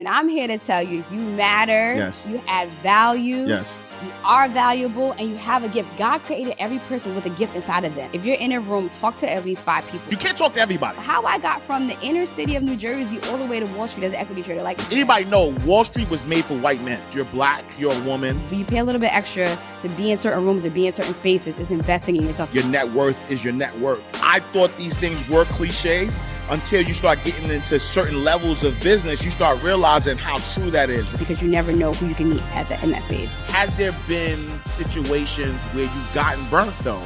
I'm here to tell you, you matter. Yes. You add value. Yes. You are valuable, and you have a gift. God created every person with a gift inside of them. If you're in a room, talk to at least 5 people. You can't talk to everybody. How I got from the inner city of New Jersey all the way to Wall Street as an equity trader. Like, anybody know Wall Street was made for white men. You're black, you're a woman. you pay a little bit extra to be in certain rooms or be in certain spaces. It's investing in yourself. Your net worth is your net worth. I thought these things were cliches until you start getting into certain levels of business. You start realizing how true that is. Because you never know who you can meet in that space. Has there been situations where you've gotten burnt though?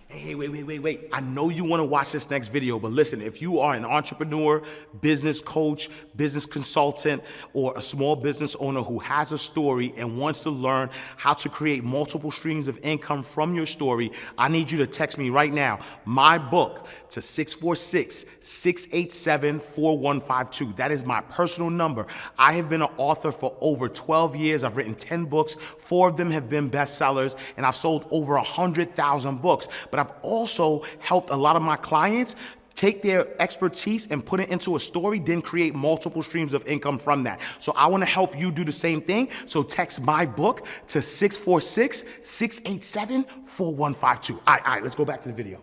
Hey, wait. I know you want to watch this next video, but listen, if you are an entrepreneur, business coach, business consultant, or a small business owner who has a story and wants to learn how to create multiple streams of income from your story, I need you to text me right now, my book, to 646-687-4152. That is my personal number. I have been an author for over 12 years. I've written 10 books. 4 of them have been bestsellers, and I've sold over 100,000 books. But I've also helped a lot of my clients take their expertise and put it into a story, then create multiple streams of income from that. So I want to help you do the same thing. So text my book to 646-687-4152. All right, let's go back to the video.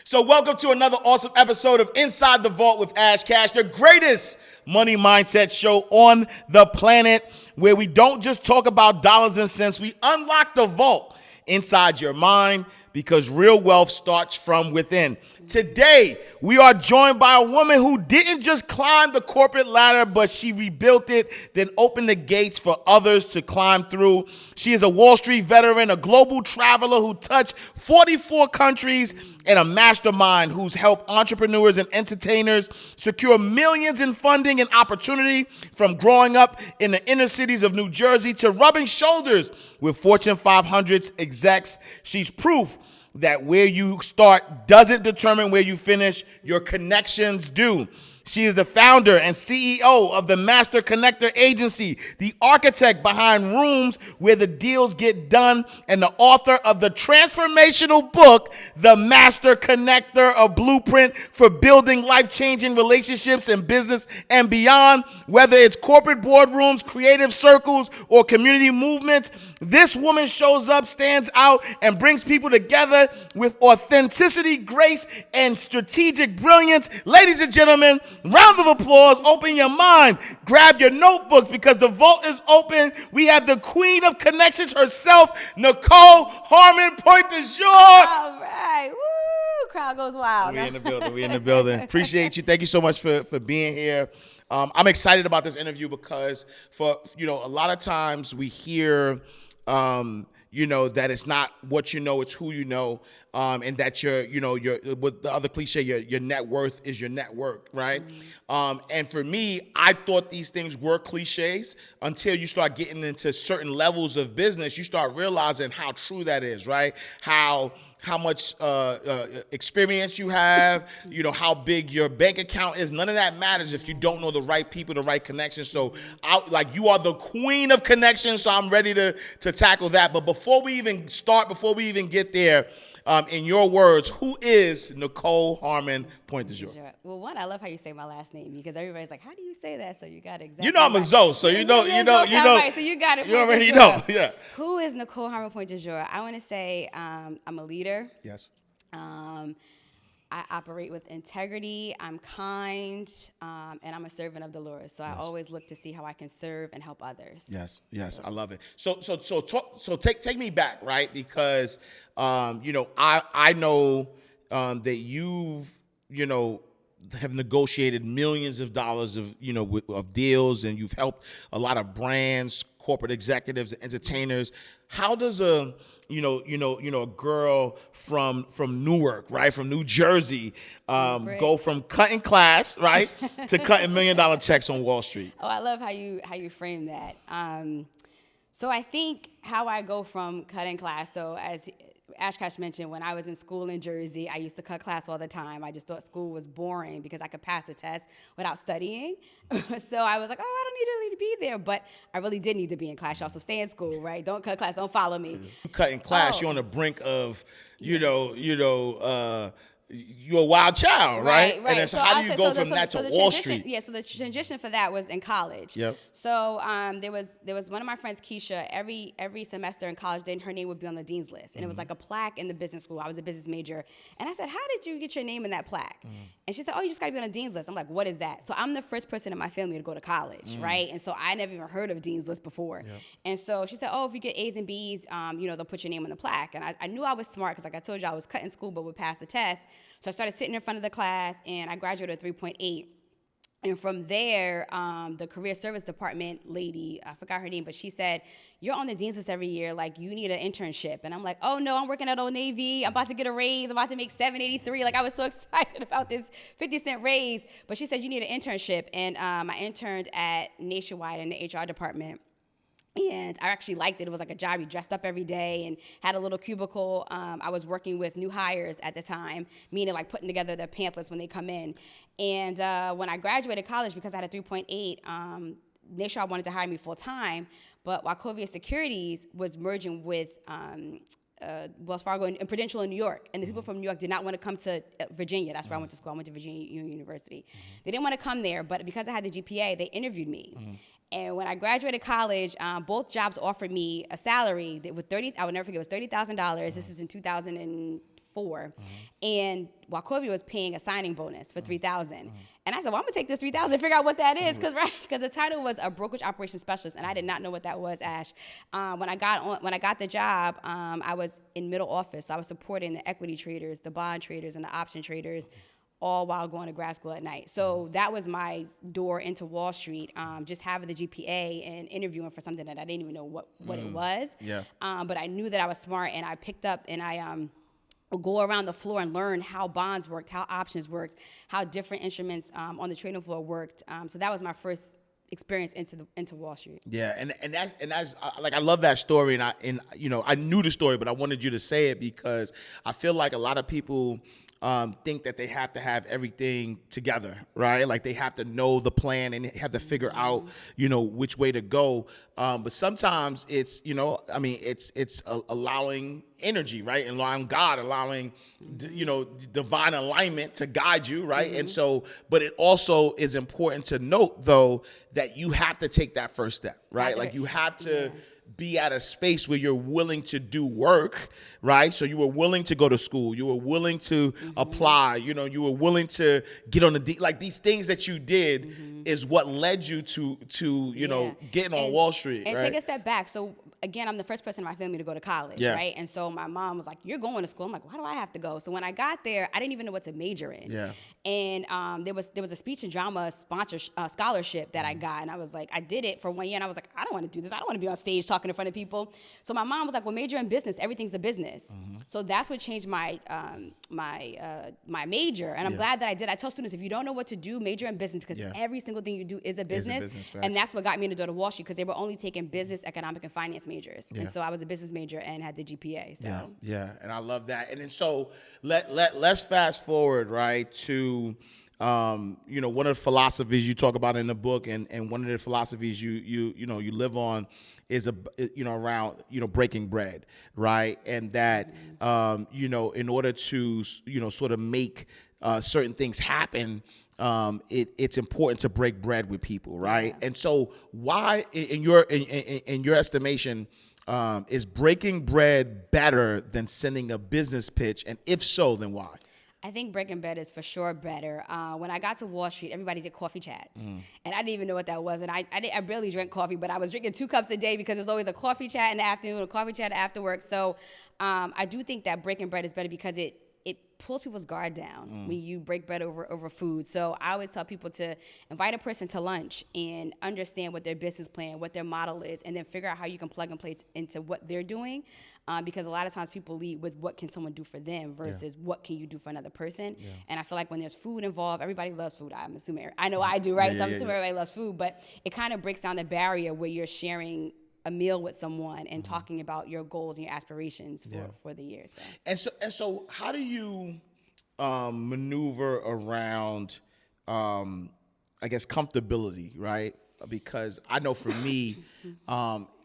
So welcome to another awesome episode of Inside the Vault with Ash Cash, the greatest money mindset show on the planet, where we don't just talk about dollars and cents, we unlock the vault inside your mind, because real wealth starts from within. Today, we are joined by a woman who didn't just climb the corporate ladder, but she rebuilt it, then opened the gates for others to climb through. She is a Wall Street veteran, a global traveler who touched 44 countries, and a mastermind who's helped entrepreneurs and entertainers secure millions in funding and opportunity, from growing up in the inner cities of New Jersey to rubbing shoulders with Fortune 500 execs. She's proof that where you start doesn't determine where you finish, your connections do. She is the founder and CEO of the Master Connector Agency, the architect behind Rooms Where the Deals Get Done, and the author of the transformational book, The Master Connector, a blueprint for building life-changing relationships in business and beyond. Whether it's corporate boardrooms, creative circles, or community movements, this woman shows up, stands out, and brings people together with authenticity, grace, and strategic brilliance. Ladies and gentlemen, round of applause. Open your mind. Grab your notebooks, because the vault is open. We have the queen of connections herself, Nichole Harmon-Pointdujour. All right. Woo! Crowd goes wild. We in the building. Appreciate you. Thank you so much for being here. I'm excited about this interview because a lot of times we hear that it's not what you know, it's who you know, and that your with the other cliche, your net worth is your net worth, right? Mm-hmm. And for me, I thought these things were cliches until you start getting into certain levels of business. You start realizing how true that is, right? How much experience you have, how big your bank account is. None of that matters if you don't know the right people, the right connections. So you are the queen of connections, so I'm ready to tackle that. But before we even get there, in your words, who is Nichole Harmon-Pointdujour? Sure. Well, one, I love how you say my last name, because everybody's like, how do you say that? So you got it exactly. I'm a Zoe, so you know. Right, so you got it. You already know, yeah. Who is Nichole Harmon-Pointdujour? I want to say I'm a leader. Yes. I operate with integrity, I'm kind, and I'm a servant of the Lord. So I always look to see how I can serve and help others. Yes, so. I love it. So take me back, right? Because I know that you've have negotiated millions of dollars of deals, and you've helped a lot of brands, corporate executives, entertainers. How does a girl from Newark, right, from New Jersey, go from cutting class, right, to cutting $1 million checks on Wall Street? Oh, I love how you frame that. So I think how I go from cutting class. So Ash Cash mentioned, when I was in school in Jersey, I used to cut class all the time. I just thought school was boring because I could pass the test without studying. So I was like, oh, I don't need really to be there. But I really did need to be in class, y'all. So stay in school, right? Don't cut class. Don't follow me. You cutting class, you're on the brink of, you're a wild child, right? Right. And then, so how do you go from that to Wall Street? Yeah, so the transition for that was in college. Yep. So there was one of my friends, Keisha, every semester in college, then her name would be on the dean's list. And it was like a plaque in the business school. I was a business major. And I said, how did you get your name in that plaque? And she said, oh, you just got to be on the dean's list. I'm like, what is that? So I'm the first person in my family to go to college, right? And so I never even heard of dean's list before. Yep. And so she said, oh, if you get A's and B's, they'll put your name on the plaque. And I knew I was smart because, like I told you, I was cutting school but would pass the test. So I started sitting in front of the class, and I graduated with 3.8. And from there, the career service department lady, I forgot her name, but she said, you're on the dean's list every year. Like, you need an internship. And I'm like, oh, no, I'm working at Old Navy. I'm about to get a raise. I'm about to make $783. Like, I was so excited about this 50-cent raise. But she said, you need an internship. And I interned at Nationwide in the HR department. And I actually liked it. It was like a job. You dressed up every day and had a little cubicle. I was working with new hires at the time, meaning like putting together the pamphlets when they come in. And when I graduated college, because I had a 3.8, Nationwide wanted to hire me full time, but Wachovia Securities was merging with Wells Fargo and Prudential in New York. And the people from New York did not want to come to Virginia. That's where I went to school. I went to Virginia Union University. They didn't want to come there, but because I had the GPA, they interviewed me. And when I graduated college, both jobs offered me a salary that with I would never forget, it was $30,000. This is in 2004. And Wachovia was paying a signing bonus for $3,000. And I said, well, I'm gonna take this $3,000 and figure out what that is, because the title was a brokerage operations specialist, and I did not know what that was, Ash. When I got the job, I was in middle office, so I was supporting the equity traders, the bond traders, and the option traders, all while going to grad school at night. So that was my door into Wall Street, just having the GPA and interviewing for something that I didn't even know what it was. Yeah. But I knew that I was smart, and I picked up and I would go around the floor and learn how bonds worked, how options worked, how different instruments on the trading floor worked. So that was my first experience into Wall Street. Yeah, and that's like, I love that story, and I knew the story, but I wanted you to say it because I feel like a lot of people think that they have to have everything together, right? Like they have to know the plan and have to figure out, which way to go. But sometimes it's, it's allowing energy, right? And allowing God, allowing, divine alignment to guide you, right? And so, but it also is important to note though, that you have to take that first step, right? Like you have to be at a space where you're willing to do work, right? So you were willing to go to school. You were willing to apply. You were willing to get on like these things that you did is what led you to getting on Wall Street. And right? take a step back. So again, I'm the first person in my family to go to college, right? And so my mom was like, "You're going to school." I'm like, "Why do I have to go?" So when I got there, I didn't even know what to major in. Yeah. And there was a speech and drama scholarship that I got, and I was like, I did it for 1 year, and I was like, I don't want to do this. I don't want to be on stage talking in front of people. So my mom was like, well, major in business. Everything's a business. So that's what changed my my major. And I'm glad that I did. I tell students, if you don't know what to do, major in business, because every single thing you do is a business. And that's what got me to go to Wall Street, because they were only taking business, economic, and finance majors. And so I was a business major and had the GPA. So yeah, and I love that. And then so let's fast forward, right, to one of the philosophies you talk about in the book, and one of the philosophies you live on is around breaking bread, right? And that in order to sort of make certain things happen, it's important to break bread with people, right? Yeah. And so why, in your estimation, is breaking bread better than sending a business pitch? And if so, then why? I think breaking bread is for sure better. When I got to Wall Street, everybody did coffee chats. And I didn't even know what that was. And I barely drank coffee, but I was drinking 2 cups a day because there's always a coffee chat in the afternoon, a coffee chat after work. So I do think that breaking bread is better because it pulls people's guard down when you break bread over food. So I always tell people to invite a person to lunch and understand what their business plan, what their model is, and then figure out how you can plug and play into what they're doing. Because a lot of times people lead with what can someone do for them versus what can you do for another person. Yeah. And I feel like when there's food involved, everybody loves food. I'm assuming, I know I do, right? So I'm assuming everybody loves food, but it kind of breaks down the barrier where you're sharing a meal with someone and talking about your goals and your aspirations for the year. So so how do you maneuver around, I guess, comfortability, right? Because I know for me,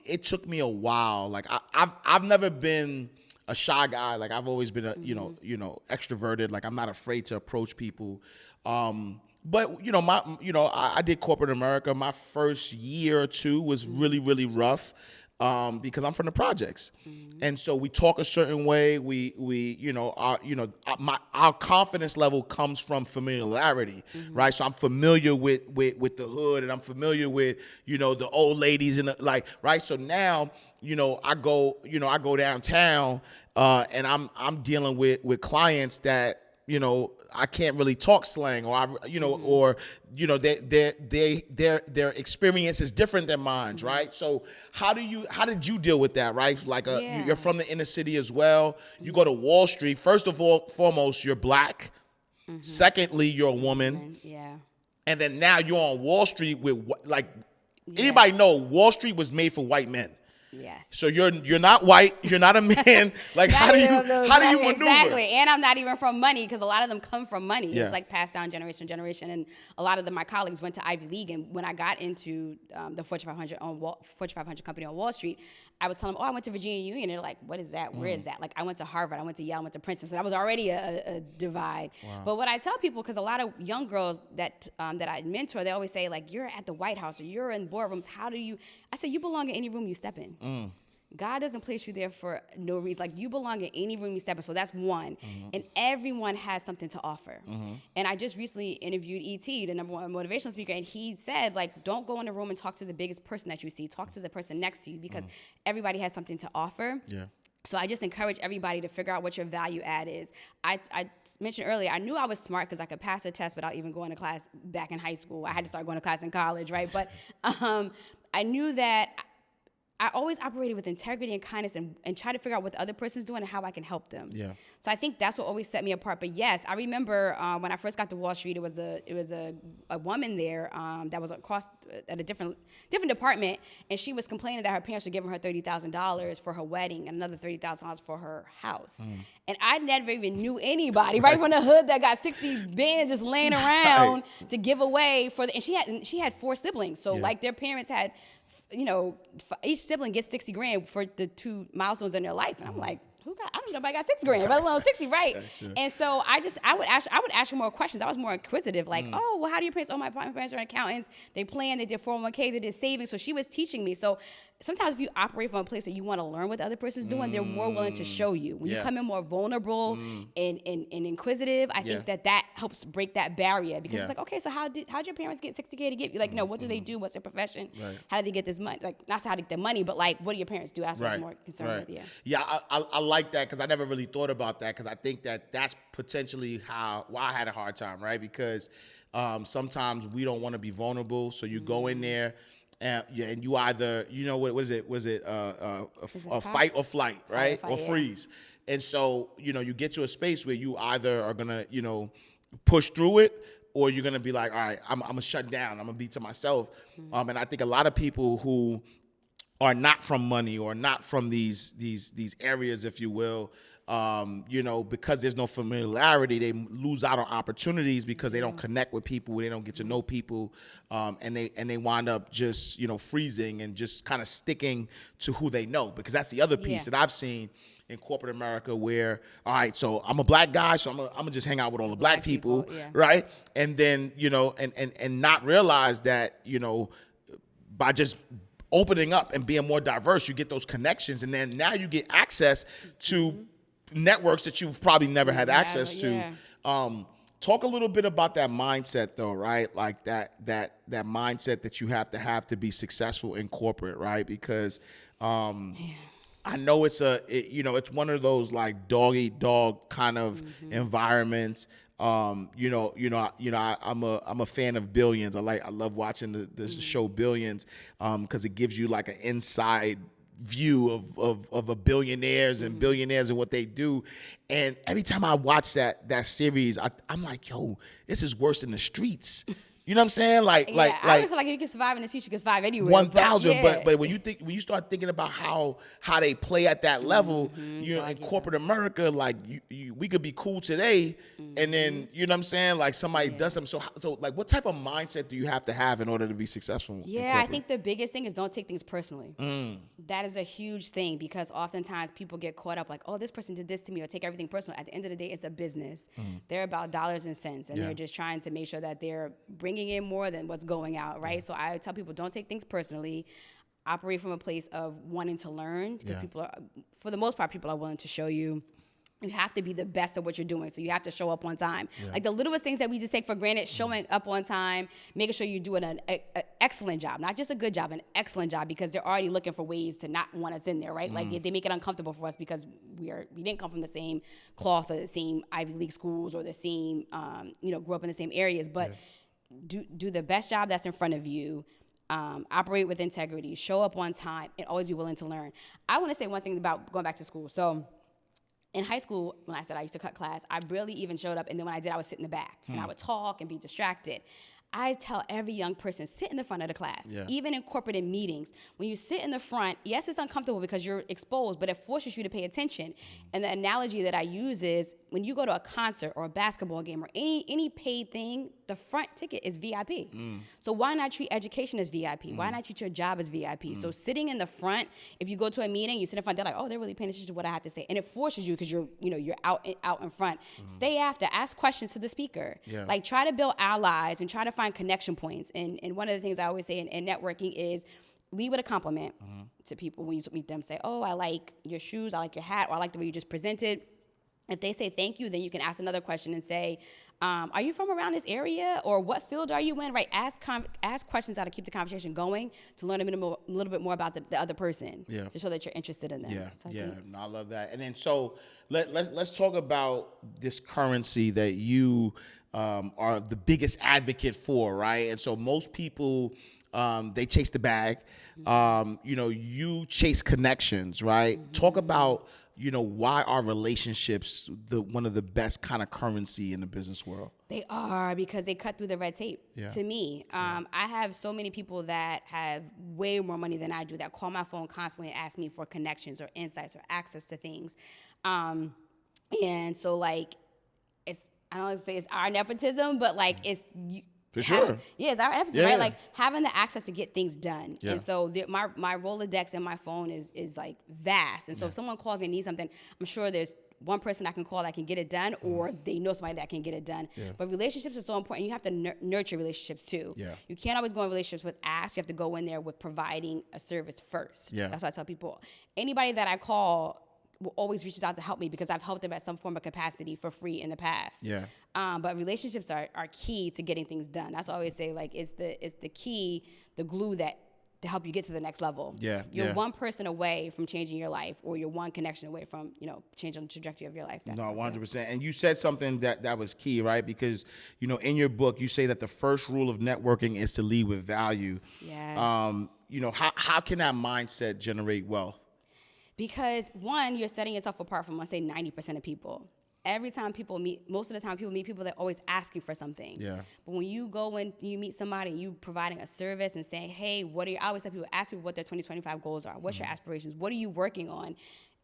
it took me a while. Like I've never been a shy guy. Like I've always been a you know extroverted. Like I'm not afraid to approach people. But I did corporate America. My first year or two was really, really rough because I'm from the projects, and so we talk a certain way. Our confidence level comes from familiarity, right? So I'm familiar with the hood, and I'm familiar with the old ladies and right. So now I go downtown, and I'm dealing with clients that I can't really talk slang, or their experience is different than mine, right? So how did you deal with that, right? Like you're from the inner city as well. You go to Wall Street. First of all, foremost, you're black. Secondly, you're a woman. Yeah. And then now you're on Wall Street with anybody know Wall Street was made for white men. Yes. So you're not white, you're not a man. Like how do you maneuver? Exactly. And I'm not even from money, because a lot of them come from money. Yeah. It's like passed down generation to generation. And a lot of my colleagues went to Ivy League. And when I got into the Fortune 500 company on Wall Street, I was telling them, I went to Virginia Union. They're like, what is that? Where is that? Like, I went to Harvard, I went to Yale, I went to Princeton. So that was already a divide. Wow. But what I tell people, because a lot of young girls that I mentor, they always say, like, you're at the White House or you're in boardrooms. I say, you belong in any room you step in. God doesn't place you there for no reason. Like, you belong in any room you step in. So that's one. And everyone has something to offer. And I just recently interviewed E.T., the #1 motivational speaker, and he said, like, don't go in the room and talk to the biggest person that you see. Talk to the person next to you, because everybody has something to offer. Yeah. So I just encourage everybody to figure out what your value add is. I mentioned earlier, I knew I was smart because I could pass a test without even going to class back in high school. I had to start going to class in college, right? But I knew that I always operated with integrity and kindness and try to figure out what the other person's doing and how I can help them. Yeah. So I think that's what always set me apart. But yes, I remember when I first got to Wall Street, it was a woman there that was across at a different department, and she was complaining that her parents were giving her $30,000 for her wedding and another $30,000 for her house. And I never even knew anybody right from the hood that got 60 bands just laying around to give away and she had 4 siblings, so like their parents had, each sibling gets $60,000 for the 2 milestones in their life, and I'm like, I don't know, nobody got $6,000, let alone 60, right? And so I would ask her more questions. I was more inquisitive, like, oh, well, how do your parents? Oh, my parents are accountants. They plan, they did 401ks, they did savings. So she was teaching me. So sometimes if you operate from a place that you want to learn what the other person's doing, they're more willing to show you. When you come in more vulnerable and inquisitive, I think that helps break that barrier, because it's like, okay, so how'd your parents get $60K to give you? Like, no, what do they do? What's their profession? Right. How did they get this money? Like, not how to get the money, but like, what do your parents do? That's what I'm more concerned with. Yeah, I like that, because I never really thought about that, because I think that's potentially why I had a hard time, right? Because sometimes we don't want to be vulnerable, so you go in there and you either, what was it? Was it a fight or flight, right? Or freeze. And so, you get to a space where you either are gonna, push through it, or you're gonna be like, all right, I'm gonna shut down. I'm gonna be to myself. And I think a lot of people who are not from money or not from these areas, if you will, because there's no familiarity, they lose out on opportunities because they don't connect with people, they don't get to know people, and they wind up just freezing and just kind of sticking to who they know, because that's the other piece that I've seen in corporate America, where, all right, so I'm a black guy, so I'm gonna just hang out with all the black people, right? And then and not realize that by just opening up and being more diverse, you get those connections, and then now you get access to networks that you've probably never had access to. Talk a little bit about that mindset, though, right? Like that mindset that you have to be successful in corporate, right? Because I know it's one of those like dog eat dog kind of environments. I'm a fan of Billions. I love watching the show Billions, because it gives you like an inside view of a billionaires and billionaires and what they do. And every time I watch that series, I'm like, yo, this is worse than the streets. You know what I'm saying? I always feel like if you can survive in the streets, you can survive anywhere. 1,000. But when you start thinking about how they play at that level, in corporate America, like we could be cool today, and then you know what I'm saying, like somebody does something. So like, what type of mindset do you have to have in order to be successful? Yeah, I think the biggest thing is don't take things personally. That is a huge thing, because oftentimes people get caught up like, oh, this person did this to me, or take everything personal. At the end of the day, it's a business. They're about dollars and cents, and they're just trying to make sure that they're bringing in more than what's going out, right? So I tell people, don't take things personally. Operate from a place of wanting to learn, because people are, for the most part, people are willing to show you. You have to be the best at what you're doing, so you have to show up on time. Like the littlest things that we just take for granted, showing up on time, making sure you're doing an excellent job, not just a good job, an excellent job, because they're already looking for ways to not want us in there, right? Like they make it uncomfortable for us because we didn't come from the same cloth or the same Ivy League schools or the same, grew up in the same areas, but do the best job that's in front of you. Operate with integrity, show up on time, and always be willing to learn. I want to say one thing about going back to school. So in high school, when I said I used to cut class, I barely even showed up. And then when I did, I would sit in the back. And I would talk and be distracted. I tell every young person, sit in the front of the class. Even in corporate and meetings, when you sit in the front, yes, it's uncomfortable because you're exposed, but it forces you to pay attention. And the analogy that I use is when you go to a concert or a basketball game or any paid thing, the front ticket is VIP. So why not treat education as VIP? Why not treat your job as VIP? So sitting in the front, if you go to a meeting, you sit in front, they're like, oh, they're really paying attention to what I have to say. And it forces you because you're out in front. Stay after, ask questions to the speaker. Like try to build allies and try to find connection points. And one of the things I always say in networking is lead with a compliment to people when you meet them. Say, oh, I like your shoes, I like your hat, or I like the way you just presented. If they say thank you, then you can ask another question and say, are you from around this area, or what field are you in? Right? Ask questions how to keep the conversation going, to learn a little bit more about the other person, to show that you're interested in them. No, I love that. And then so let's talk about this currency that you are the biggest advocate for, right? And so most people, they chase the bag. You chase connections, right? Talk about why are relationships one of the best kind of currency in the business world? They are, because they cut through the red tape. To me, I have so many people that have way more money than I do that call my phone constantly and ask me for connections or insights or access to things. And so like, I don't want to say it's our nepotism, but like it's for sure. It's our nepotism, right? Like having the access to get things done. And so my Rolodex in my phone is like vast. And so if someone calls me and needs something, I'm sure there's one person I can call that can get it done, or they know somebody that can get it done. But relationships are so important. You have to nurture relationships too. You can't always go in relationships with ask. You have to go in there with providing a service first. That's what I tell people. Anybody that I call always reaches out to help me because I've helped them at some form of capacity for free in the past. But relationships are key to getting things done. That's what I always say, like it's the key, the glue that to help you get to the next level. You're one person away from changing your life, or you're one connection away from, changing the trajectory of your life. That's 100%. And you said something that was key, right? Because, in your book, you say that the first rule of networking is to lead with value. How can that mindset generate wealth? Because one, you're setting yourself apart from, let's say, 90% of people. Every time people meet, most of the time people meet people that are always asking for something. But when you go and you meet somebody and you providing a service and saying, hey, I always tell people, ask people what their 2025 goals are. What's your aspirations? What are you working on?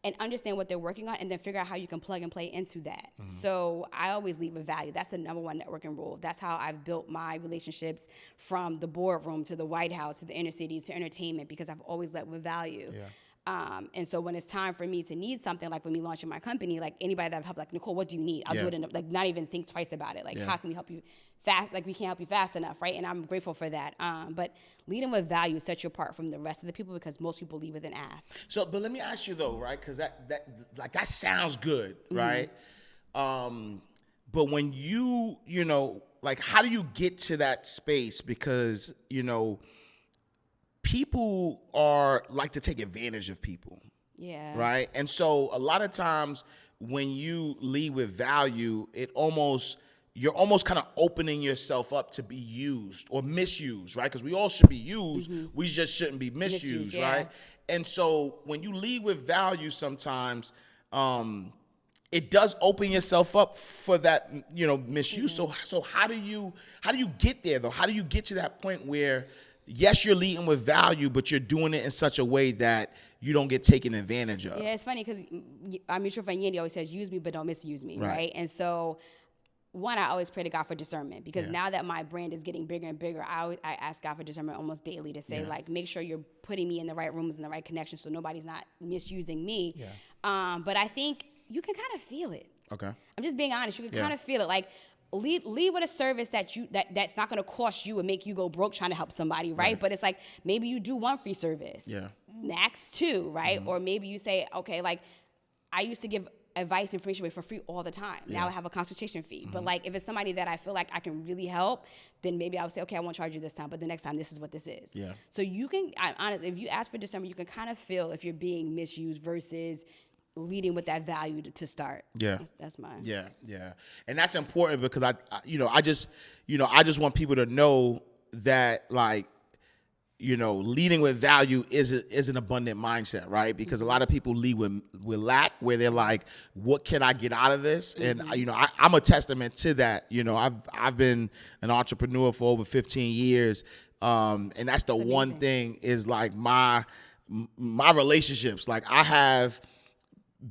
And understand what they're working on, and then figure out how you can plug and play into that. So I always lead with value. That's the number one networking rule. That's how I've built my relationships, from the boardroom to the White House to the inner cities to entertainment, because I've always led with value. And so when it's time for me to need something, like when me launching my company, like anybody that I've helped, like, Nichole, what do you need? I'll do it like not even think twice about it. Like, how can we help you fast? Like, we can't help you fast enough, right? And I'm grateful for that. But leading with value sets you apart from the rest of the people, because most people lead with an ask. So, but let me ask you though, right? Because that sounds good, right? But when you like, how do you get to that space? Because people like to take advantage of people. Right? And so a lot of times when you lead with value, you're almost kind of opening yourself up to be used or misused, right? Because we all should be used. We just shouldn't be misused, right? And so when you lead with value, sometimes it does open yourself up for that, misuse. So how do you get there though? How do you get to that point where, yes, you're leading with value, but you're doing it in such a way that you don't get taken advantage of? Yeah, it's funny because our mutual friend Yandy always says, use me, but don't misuse me, right? And so, one, I always pray to God for discernment, because now that my brand is getting bigger and bigger, I ask God for discernment almost daily to say, like, make sure you're putting me in the right rooms and the right connections so nobody's not misusing me. But I think you can kind of feel it. Okay. I'm just being honest. You can kind of feel it. Like, lead with a service that's not going to cost you and make you go broke trying to help somebody, right? But it's like, maybe you do one free service, max 2, right? Or maybe you say, okay, like, I used to give advice, information away for free all the time. Now I have a consultation fee. But like, if it's somebody that I feel like I can really help, then maybe I would say, okay, I won't charge you this time, but the next time, this is what this is. So you can, honestly, if you ask for discernment, you can kind of feel if you're being misused versus leading with that value to start. That's mine. And that's important, because I just want people to know that, like, leading with value is an abundant mindset, right? Because a lot of people lead with lack, where they're like, what can I get out of this? And I'm a testament to that. I've been an entrepreneur for over 15 years. And that's the one thing, is like my relationships. Like, I have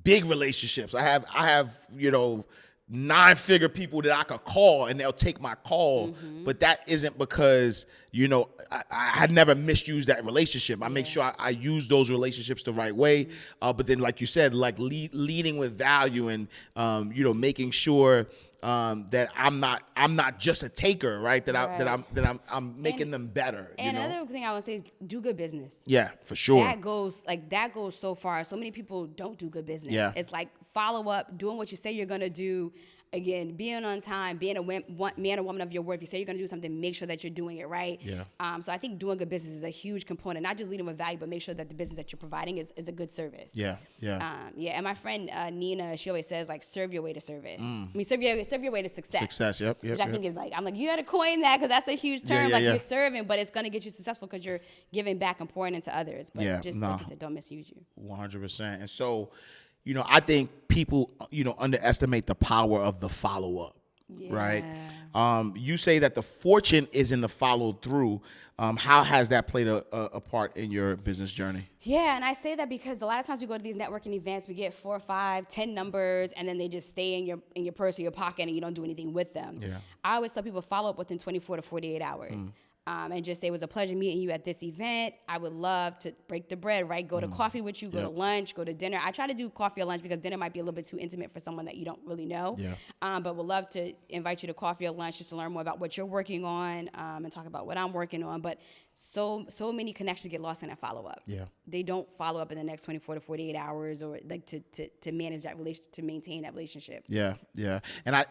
big relationships. I have 9-figure people that I could call and they'll take my call, but that isn't because, I had never misused that relationship. I make sure I use those relationships the right way. But then, like you said, like leading with value and, making sure that I'm not just a taker, right? That I'm making them better. And another thing I would say is do good business. Yeah, for sure. That goes so far. So many people don't do good business. It's like follow up, doing what you say you're gonna do. Again, being on time, being a man or woman of your word. If you say you're going to do something, make sure that you're doing it right. So I think doing good business is a huge component. Not just leading with value, but make sure that the business that you're providing is a good service. And my friend Nina, she always says, like, serve your way to service. I mean, serve your way to success. Which I think is like, I'm like, you got to coin that, because that's a huge term. You're serving, but it's going to get you successful because you're giving back and pouring into others. But like I said, don't misuse you. 100%. And so, I think people, underestimate the power of the follow-up, right? You say that the fortune is in the follow-through. How has that played a part in your business journey? Yeah, and I say that because a lot of times we go to these networking events, we get 4, 5, 10 numbers, and then they just stay in your purse or your pocket, and you don't do anything with them. I always tell people, follow up within 24 to 48 hours. And just say, it was a pleasure meeting you at this event. I would love to break the bread, right? Go to coffee with you, go to lunch, go to dinner. I try to do coffee or lunch because dinner might be a little bit too intimate for someone that you don't really know. But would love to invite you to coffee or lunch just to learn more about what you're working on, and talk about what I'm working on. But so many connections get lost in that follow-up. They don't follow up in the next 24 to 48 hours, or like to manage that relationship, to maintain that relationship. And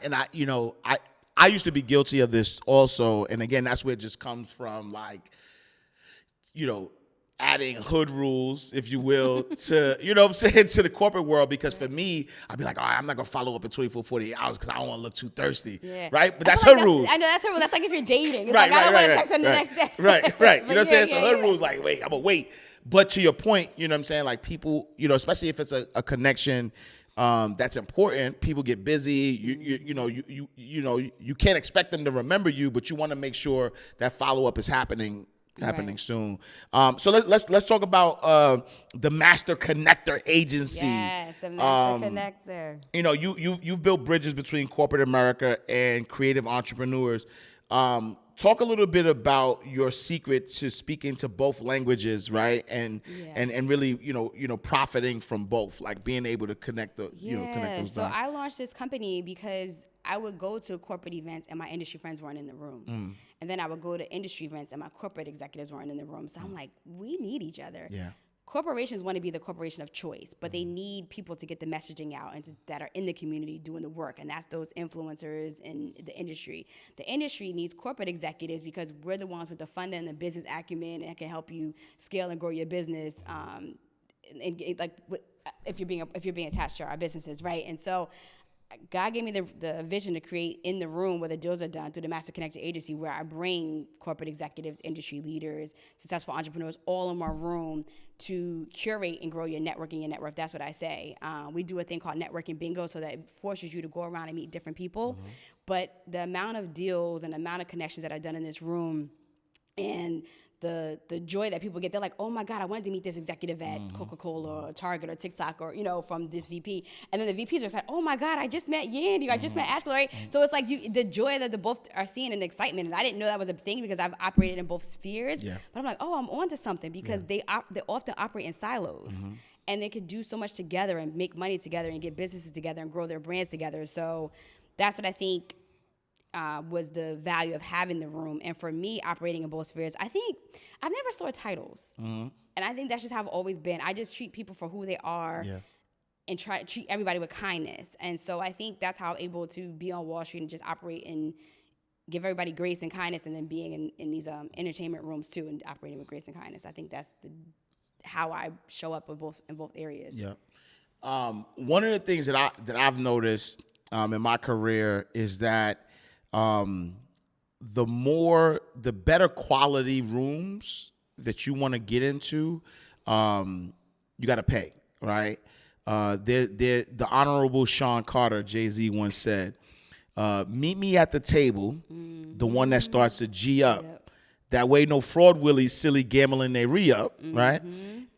I used to be guilty of this also. And again, that's where it just comes from, like, adding hood rules, if you will, to, to the corporate world. Because for me, I'd be like, all right, I'm not going to follow up in 24, 48 hours because I don't want to look too thirsty. Right? But that's her rules. I know, that's her rule. That's like if you're dating. It's I don't want to text them the next day. Right. You know what I'm saying? So her rules, like, wait, I'm going to wait. But to your point, you know what I'm saying? Like, people, especially if it's a connection that's important, people get busy. You can't expect them to remember you, but you want to make sure that follow-up is happening soon. So let's talk about the Master Connector Agency. Yes, the Master Connector. You've built bridges between corporate America and creative entrepreneurs. Talk a little bit about your secret to speaking to both languages, right? And really, profiting from both, like being able to connect connect those dots. So I launched this company because I would go to corporate events and my industry friends weren't in the room. And then I would go to industry events and my corporate executives weren't in the room. So I'm like, we need each other. Corporations want to be the corporation of choice, but they need people to get the messaging out and that are in the community doing the work, and that's those influencers in the industry. The industry needs corporate executives because we're the ones with the funding and the business acumen and can help you scale and grow your business. If you're being attached to our businesses, right? And so God gave me the vision to create in the room where the deals are done through the Master Connector Agency, where I bring corporate executives, industry leaders, successful entrepreneurs all in one room to curate and grow your network and your net worth. That's what I say. We do a thing called networking bingo, so that it forces you to go around and meet different people. Mm-hmm. But the amount of deals and the amount of connections that I've done in this room, and the joy that people get, they're like, oh my God, I wanted to meet this executive at Coca-Cola or Target or TikTok or, from this VP. And then the VPs are like, oh my God, I just met Yandy, I just met Ashley, right? So it's like the joy that the both are seeing and the excitement. And I didn't know that was a thing because I've operated in both spheres. Yeah. But I'm like, oh, I'm onto something because they often operate in silos. Mm-hmm. And they could do so much together and make money together and get businesses together and grow their brands together. So that's what I think was the value of having the room. And for me, operating in both spheres, I think I've never saw titles. Mm-hmm. And I think that's just how I've always been. I just treat people for who they are and try to treat everybody with kindness. And so I think that's how I'm able to be on Wall Street and just operate and give everybody grace and kindness, and then being in these entertainment rooms too and operating with grace and kindness. I think that's how I show up in both areas. Yeah. One of the things that I've noticed in my career is that the better quality rooms that you want to get into, you got to pay, right? The Honorable Sean Carter, Jay-Z, once said, meet me at the table, the one that starts to G up. Yep. That way no fraud willies silly gambling they re-up, right?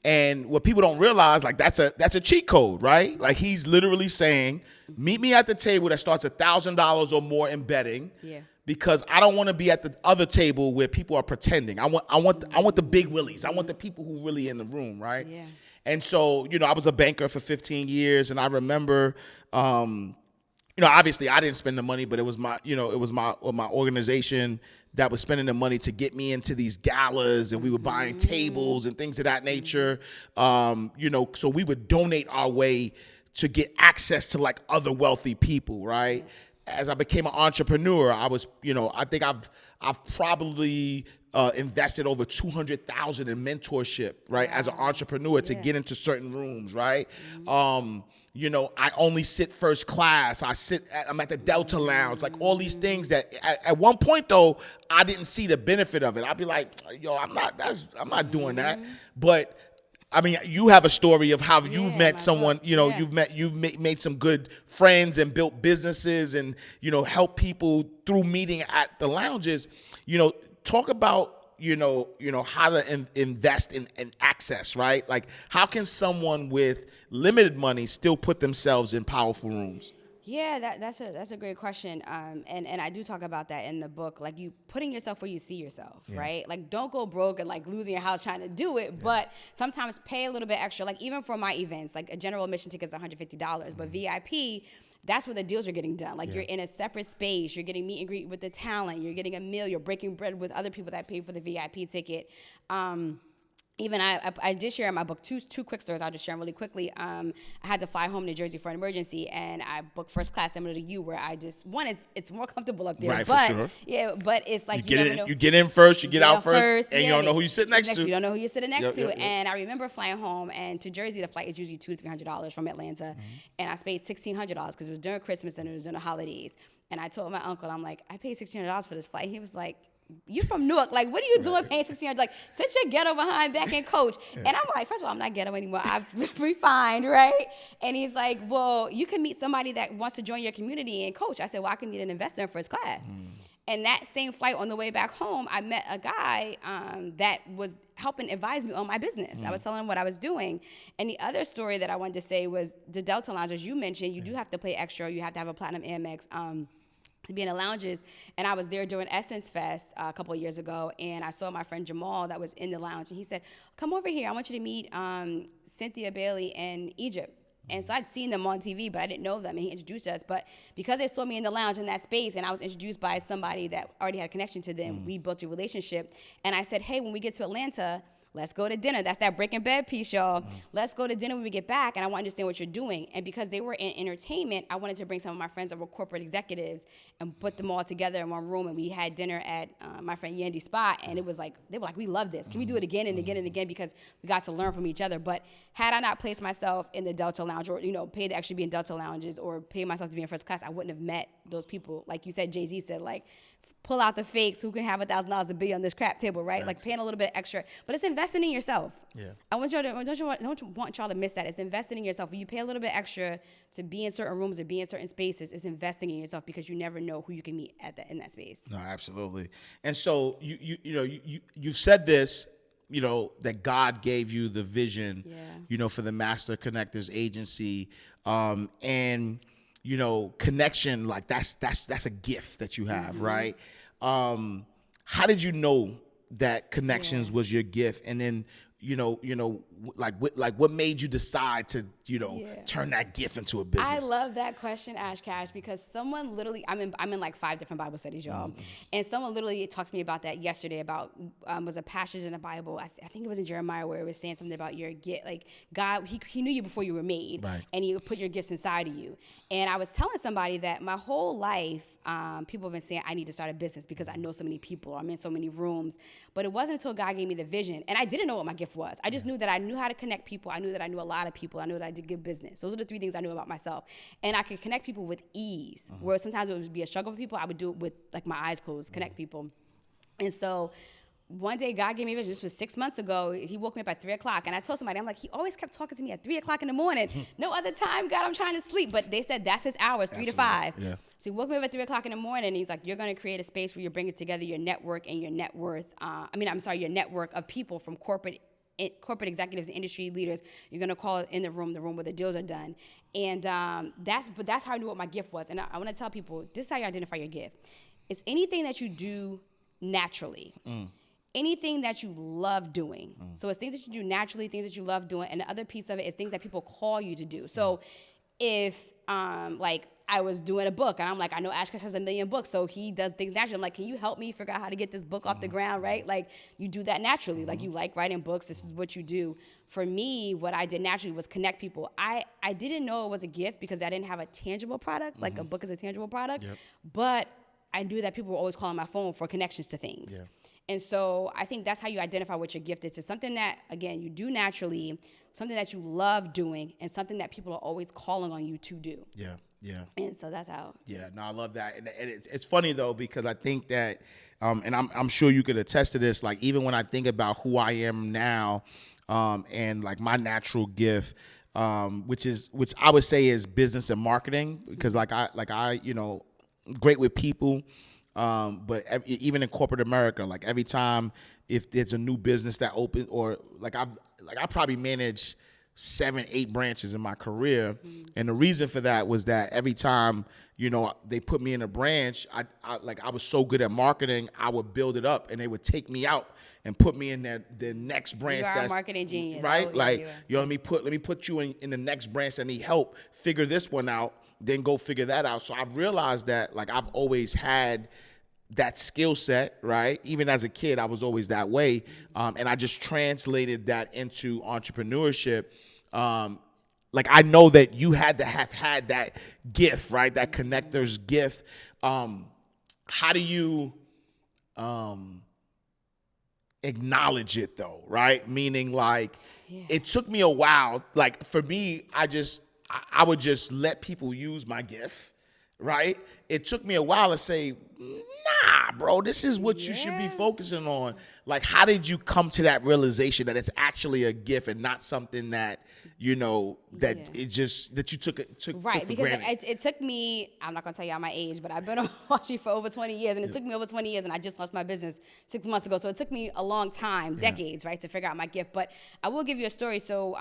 And what people don't realize, like that's a cheat code, right? Like he's literally saying, meet me at the table that starts $1,000 or more in betting, because I don't want to be at the other table where people are pretending. I want the big willies. I want the people who really in the room, right? Yeah. And so, I was a banker for 15 years, and I remember, obviously I didn't spend the money, but it was my organization that was spending the money to get me into these galas, and we were buying tables and things of that nature. So we would donate our way to get access to like other wealthy people, right? As I became an entrepreneur, I was, I think I've probably invested over $200,000 in mentorship, right? Wow. As an entrepreneur to get into certain rooms, right? I only sit first class. I'm at the Delta Lounge, like all these things that at one point though, I didn't see the benefit of it. I'd be like, I'm not doing that. But I mean, you have a story of how you've met someone, you've made some good friends and built businesses and, helped people through meeting at the lounges. Talk about, how to invest in access, right? Like how can someone with limited money still put themselves in powerful rooms? Yeah, that's a great question. And I do talk about that in the book, like you putting yourself where you see yourself, right? Like don't go broke and like losing your house trying to do it, but sometimes pay a little bit extra. Like even for my events, like a general admission ticket is $150, but VIP, that's where the deals are getting done. Like you're in a separate space, you're getting meet and greet with the talent, you're getting a meal, you're breaking bread with other people that pay for the VIP ticket. Even I did share in my book two quick stories. I'll just share them really quickly. I had to fly home to Jersey for an emergency, and I booked first class similar to you, where it's more comfortable up there. Right, but, for sure. Yeah, but it's like you get in first, you get out first, and you don't know who you sit next to. You don't know who you're sitting next to. And I remember flying home, and to Jersey, the flight is usually $200 to $300 from Atlanta, and I paid $1,600 because it was during Christmas and it was during the holidays. And I told my uncle, I'm like, I paid $1,600 for this flight. He was like, you from Newark, like, what are you doing paying $1,600? Like, sit your ghetto behind back and coach. And I'm like, first of all, I'm not ghetto anymore. I've refined, right? And he's like, well, you can meet somebody that wants to join your community and coach. I said, well, I can meet an investor in first class. And that same flight on the way back home, I met a guy that was helping advise me on my business. I was telling him what I was doing. And the other story that I wanted to say was the Delta Lounge, as you mentioned, you do have to pay extra. You have to have a platinum Amex. To be in the lounges, and I was there during Essence Fest a couple of years ago, and I saw my friend Jamal that was in the lounge, and he said, come over here, I want you to meet Cynthia Bailey in Egypt. And so I'd seen them on TV, but I didn't know them, and he introduced us. But because they saw me in the lounge in that space, and I was introduced by somebody that already had a connection to them, we built a relationship. And I said, hey, when we get to Atlanta, let's go to dinner. That's that breaking bed piece, y'all. Let's go to dinner when we get back, and I want to understand what you're doing. And because they were in entertainment, I wanted to bring some of my friends that were corporate executives and put them all together in one room, and we had dinner at my friend Yandy's spot, and it was like, they were like, we love this. Can we do it again and again and again? Because we got to learn from each other. But had I not placed myself in the Delta Lounge, or, paid to actually be in Delta Lounges, or paid myself to be in first class, I wouldn't have met those people. Like you said, Jay-Z said, like, pull out the fakes who can have $1,000 to be on this crap table, right? Like paying a little bit extra, but it's investing in yourself. Yeah. I want y'all to miss that. It's investing in yourself. When you pay a little bit extra to be in certain rooms or be in certain spaces, it's investing in yourself, because you never know who you can meet in that space. No, absolutely. And so you've said this, that God gave you the vision, for the Master Connectors Agency, and connection, like that's a gift that you have, right? How did you know that connections was your gift? And then, what made you decide to, turn that gift into a business? I love that question, Ash Cash, because someone literally, I'm in like 5 different Bible studies, y'all. And someone literally talked to me about that yesterday, about, was a passage in the Bible. I think it was in Jeremiah, where it was saying something about your gift. Like God, he knew you before you were made, right, and he put your gifts inside of you. And I was telling somebody that my whole life, people have been saying I need to start a business because I know so many people, I'm in so many rooms. But it wasn't until God gave me the vision, and I didn't know what my gift was. I just knew that I knew how to connect people. I knew that I knew a lot of people. I knew that I did good business. Those are the 3 things I knew about myself. And I could connect people with ease, where sometimes it would be a struggle for people. I would do it with like my eyes closed, connect people. And so one day God gave me a vision. This was 6 months ago. He woke me up at 3 o'clock, and I told somebody, I'm like, he always kept talking to me at 3 o'clock in the morning. No other time, God, I'm trying to sleep. But they said that's his hours, 3 to 5. Yeah. So he woke me up at 3 o'clock in the morning, and he's like, you're going to create a space where you're bringing together your network and your net worth. Your network of people from corporate executives and industry leaders. You're going to call it in the room where the deals are done. And that's how I knew what my gift was. And I want to tell people, this is how you identify your gift. It's anything that you do naturally. Anything that you love doing. So it's things that you do naturally, things that you love doing. And the other piece of it is things that people call you to do. So if I was doing a book, and I'm like, I know Ash Cash has 1 million books, so he does things naturally. I'm like, can you help me figure out how to get this book off the ground, right? Like, you do that naturally. Like, you like writing books. This is what you do. For me, what I did naturally was connect people. I didn't know it was a gift because I didn't have a tangible product. Like, a book is a tangible product. Yep. But I knew that people were always calling my phone for connections to things. Yeah. And so I think that's how you identify what your gift is. It's something that, again, you do naturally, something that you love doing, and something that people are always calling on you to do. Yeah. Yeah. And so that's how. Yeah. No, I love that. And it's funny, though, because I think that, and I'm sure you could attest to this, like, even when I think about who I am now, and like my natural gift, which I would say is business and marketing, because I great with people. But even in corporate America, like every time if there's a new business that opens, or I probably manage 7-8 branches in my career. And the reason for that was that every time, they put me in a branch, I was so good at marketing, I would build it up, and they would take me out and put me in the next branch. You are a marketing genius. Right? Let me put you in the next branch that need help, figure this one out, then go figure that out. So I realized that, like, I've always had that skill set, right? Even as a kid, I was always that way. And I just translated that into entrepreneurship. I know that you had to have had that gift, right? That connector's gift. How do you acknowledge it, though, right? Meaning, it took me a while. Like, for me, I would just let people use my gift, right? It took me a while to say, nah, bro, this is what you should be focusing on. Like, how did you come to that realization that it's actually a gift and not something that, that you took right, for because granted? It took me, I'm not going to tell y'all my age, but I've been on Wall Street for over 20 years, and it took me over 20 years, and I just lost my business 6 months ago. So it took me a long time, decades, right, to figure out my gift. But I will give you a story. So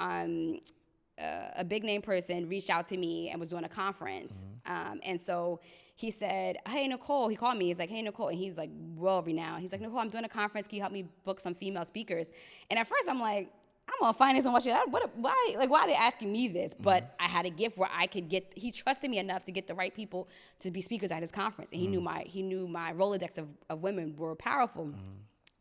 a big name person reached out to me and was doing a conference. And so he said, hey, Nichole, he called me. He's like, hey, Nichole. And he's like, well renowned. He's like, Nichole, I'm doing a conference. Can you help me book some female speakers? And at first I'm like, I'm on finance and watching that. Why are they asking me this? But I had a gift where I could he trusted me enough to get the right people to be speakers at his conference. And he knew my Rolodex of women were powerful.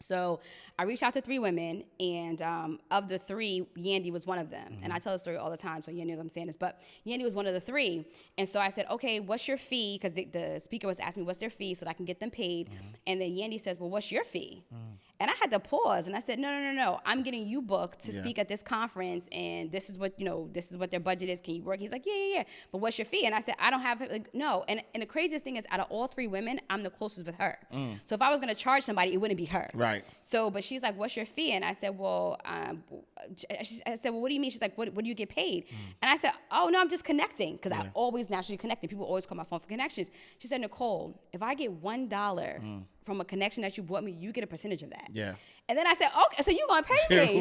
So I reached out to 3 women, and of the 3, Yandy was one of them. And I tell the story all the time, so Yandy knows I'm saying this. But Yandy was one of the 3. And so I said, okay, what's your fee? Because the speaker was asking me, what's their fee so that I can get them paid? And then Yandy says, well, what's your fee? And I had to pause, and I said, no. I'm getting you booked to speak at this conference, and this is what, this is what their budget is. Can you work? He's like, yeah. But what's your fee? And I said, I don't have it. Like, no. And the craziest thing is, out of all 3 women, I'm the closest with her. So if I was going to charge somebody, it wouldn't be her. Right. So, but she's like, what's your fee? And I said, well, what do you mean? She's like, what do you get paid? And I said, oh, no, I'm just connecting, because I always naturally connect. People always call my phone for connections. She said, Nichole, if I get $1 from a connection that you bought me, you get a percentage of that. Yeah. And then I said, okay, so you're going to pay me.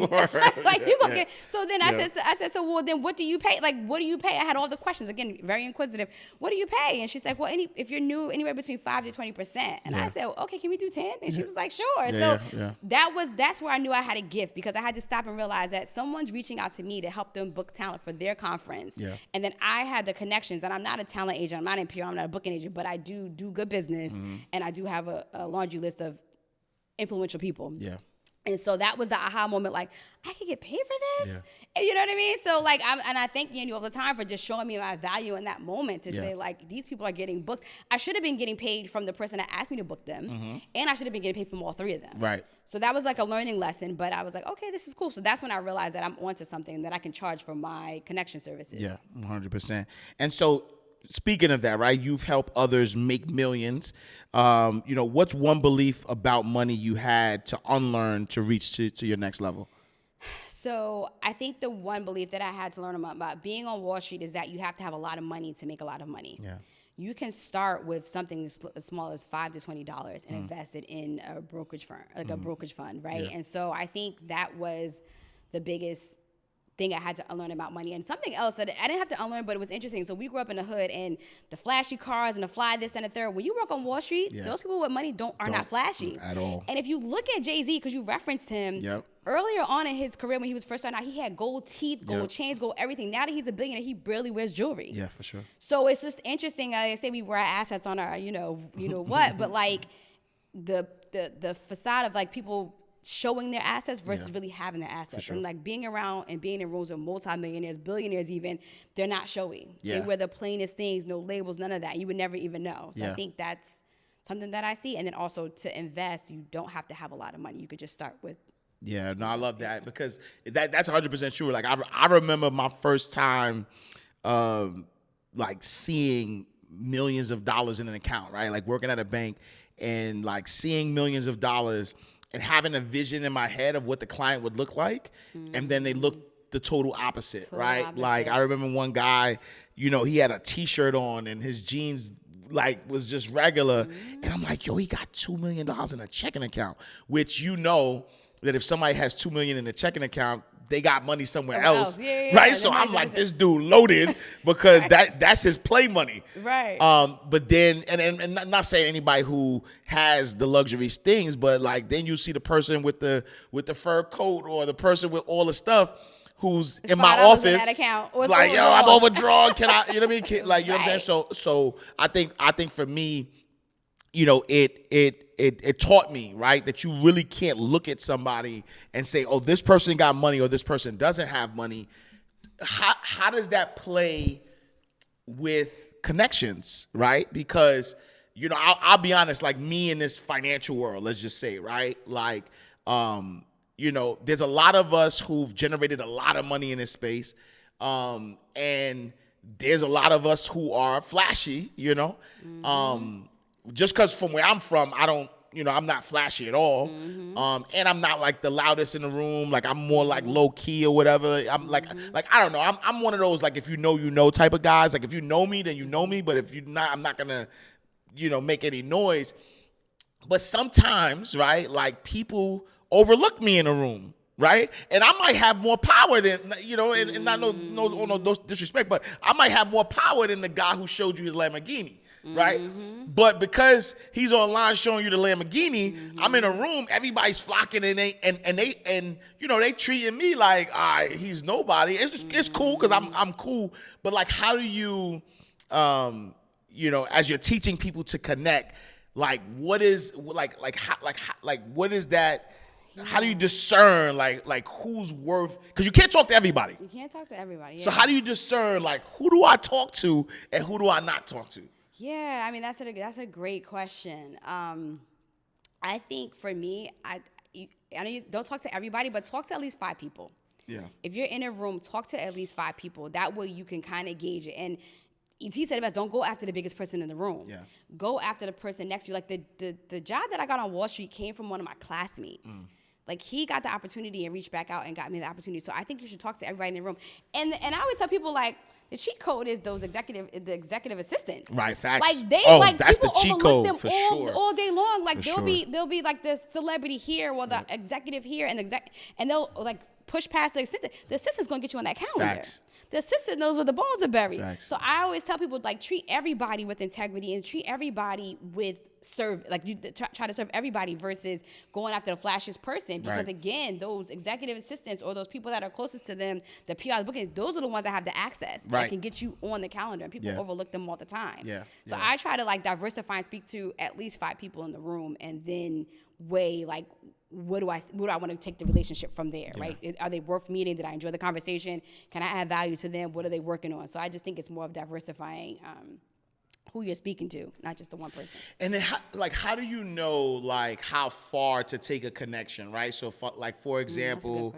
Like, you're going to get. So then I said, so well, then what do you pay? Like, what do you pay? I had all the questions. Again, very inquisitive. What do you pay? And she's like, well, if you're new, anywhere between 5 to 20%. And I said, okay, can we do 10? And she was like, sure. That's where I knew I had a gift, because I had to stop and realize that someone's reaching out to me to help them book talent for their conference. Yeah. And then I had the connections, and I'm not a talent agent. I'm not in PR. I'm not a booking agent, but I do good business. And I do have a laundry list of influential people. Yeah. And so that was the aha moment, like, I could get paid for this? Yeah. And you know what I mean? So, like, I thank Yandy all the time for just showing me my value in that moment to say, like, these people are getting booked. I should have been getting paid from the person that asked me to book them, and I should have been getting paid from all 3 of them. Right. So that was like a learning lesson, but I was like, okay, this is cool. So that's when I realized that I'm onto something, that I can charge for my connection services. Yeah, 100%. And so, speaking of that, right, you've helped others make millions. What's one belief about money you had to unlearn to reach to your next level? So I think the one belief that I had to learn about being on Wall Street is that you have to have a lot of money to make a lot of money. Yeah. You can start with something as small as $5 to $20 and invest it in a brokerage firm, like a brokerage fund, right? Yeah. And so I think that was the biggest thing I had to unlearn about money. And something else that I didn't have to unlearn, but it was interesting. So we grew up in the hood, and the flashy cars and the fly this and the third. When you work on Wall Street, those people with money are not flashy at all. And if you look at Jay-Z, because you referenced him, earlier on in his career when he was first starting out, he had gold teeth, gold chains, gold everything. Now that he's a billionaire, he barely wears jewelry. Yeah, for sure. So it's just interesting. I say we wear assets on our, what, but like the facade of like people showing their assets versus really having their assets. Sure. And like being around and being in rooms with multimillionaires, billionaires even, they're not showy. Yeah. They wear the plainest things, no labels, none of that. You would never even know. So I think that's something that I see. And then also to invest, you don't have to have a lot of money. You could just start with. Yeah, no, I love that, because that's 100% true. Like I remember my first time like seeing millions of dollars in an account, right? Like working at a bank and like seeing millions of dollars and having a vision in my head of what the client would look like. And then they look the total opposite, right? Like I remember one guy, he had a t-shirt on and his jeans like was just regular. And I'm like, yo, he got $2 million in a checking account, which that if somebody has $2 million in a checking account, they got money somewhere else, right? So I'm like, this dude loaded because that's his play money, right? But then, and not saying anybody who has the luxurious things, but like then you see the person with the fur coat or the person with all the stuff who's in my office, like, yo, I'm overdrawn. Can I? You know what I mean? Like, you know what I'm saying? So I think for me, it taught me, right, that you really can't look at somebody and say, oh, this person got money or this person doesn't have money. How does that play with connections, right? Because, I'll be honest, like me in this financial world, let's just say, right? Like, there's a lot of us who've generated a lot of money in this space. And there's a lot of us who are flashy, just because from where I'm from, I don't, I'm not flashy at all. And I'm not like the loudest in the room. Like I'm more like low key or whatever. I'm like I don't know. I'm one of those, like, if you know type of guys. Like if you know me, then you know me. But if you're not, I'm not gonna, make any noise. But sometimes, right, like people overlook me in a room. Right. And I might have more power than, and not no disrespect, but I might have more power than the guy who showed you his Lamborghini. Right. But because he's online showing you the Lamborghini, I'm in a room, everybody's flocking and they treating me like, he's nobody. It's cool because I'm cool. But like, how do you, as you're teaching people to connect, like what is what is that? How do you discern like who's worth? Because you can't talk to everybody. You can't talk to everybody. Yeah. So how do you discern like who do I talk to and who do I not talk to? Yeah, I mean that's a great question. I think for me, I know you don't talk to everybody, but talk to at least 5 people. Yeah. If you're in a room, talk to at least 5 people. That way you can kind of gauge it. And he said it best, don't go after the biggest person in the room. Yeah. Go after the person next to you. Like the job that I got on Wall Street came from one of my classmates. Like he got the opportunity and reached back out and got me the opportunity. So I think you should talk to everybody in the room. And I always tell people like the cheat code is those executive assistants. Right, facts. Like they that's people the cheat overlook code them for all, sure. all day long. Like For they'll be like the celebrity here or the executive here and they'll like push past the assistant. The assistant's gonna get you on that calendar. Facts. The assistant knows where the bones are buried. Facts. So I always tell people like treat everybody with integrity and treat everybody with you try to serve everybody versus going after the flashiest person, because again, those executive assistants or those people that are closest to them, the PR bookings, those are the ones that have the access that can get you on the calendar, and people overlook them all the time. So I try to like diversify and speak to at least 5 people in the room, and then weigh like what do I want to take the relationship from there, right? Are they worth meeting? Did I enjoy the conversation? Can I add value to them? What are they working on? So I just think it's more of diversifying who you're speaking to, not just the one person. And then how do you know like how far to take a connection, right? So for example,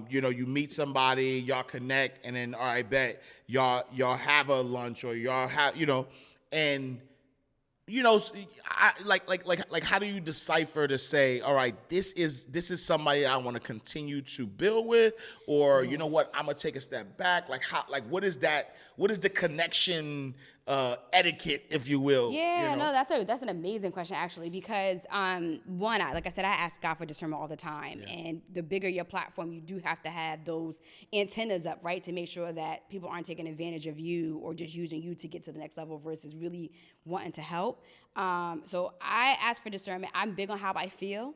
you meet somebody, y'all connect, and then all right, bet y'all have a lunch or y'all have and how do you decipher to say, all right, this is somebody I want to continue to build with, or you know what, I'm gonna take a step back. What is the connection etiquette, if you will? Yeah, no, that's an amazing question actually, because like I said, I ask God for discernment all the time, and the bigger your platform, you do have to have those antennas up, right, to make sure that people aren't taking advantage of you or just using you to get to the next level versus really wanting to help. So I ask for discernment. I'm big on how I feel,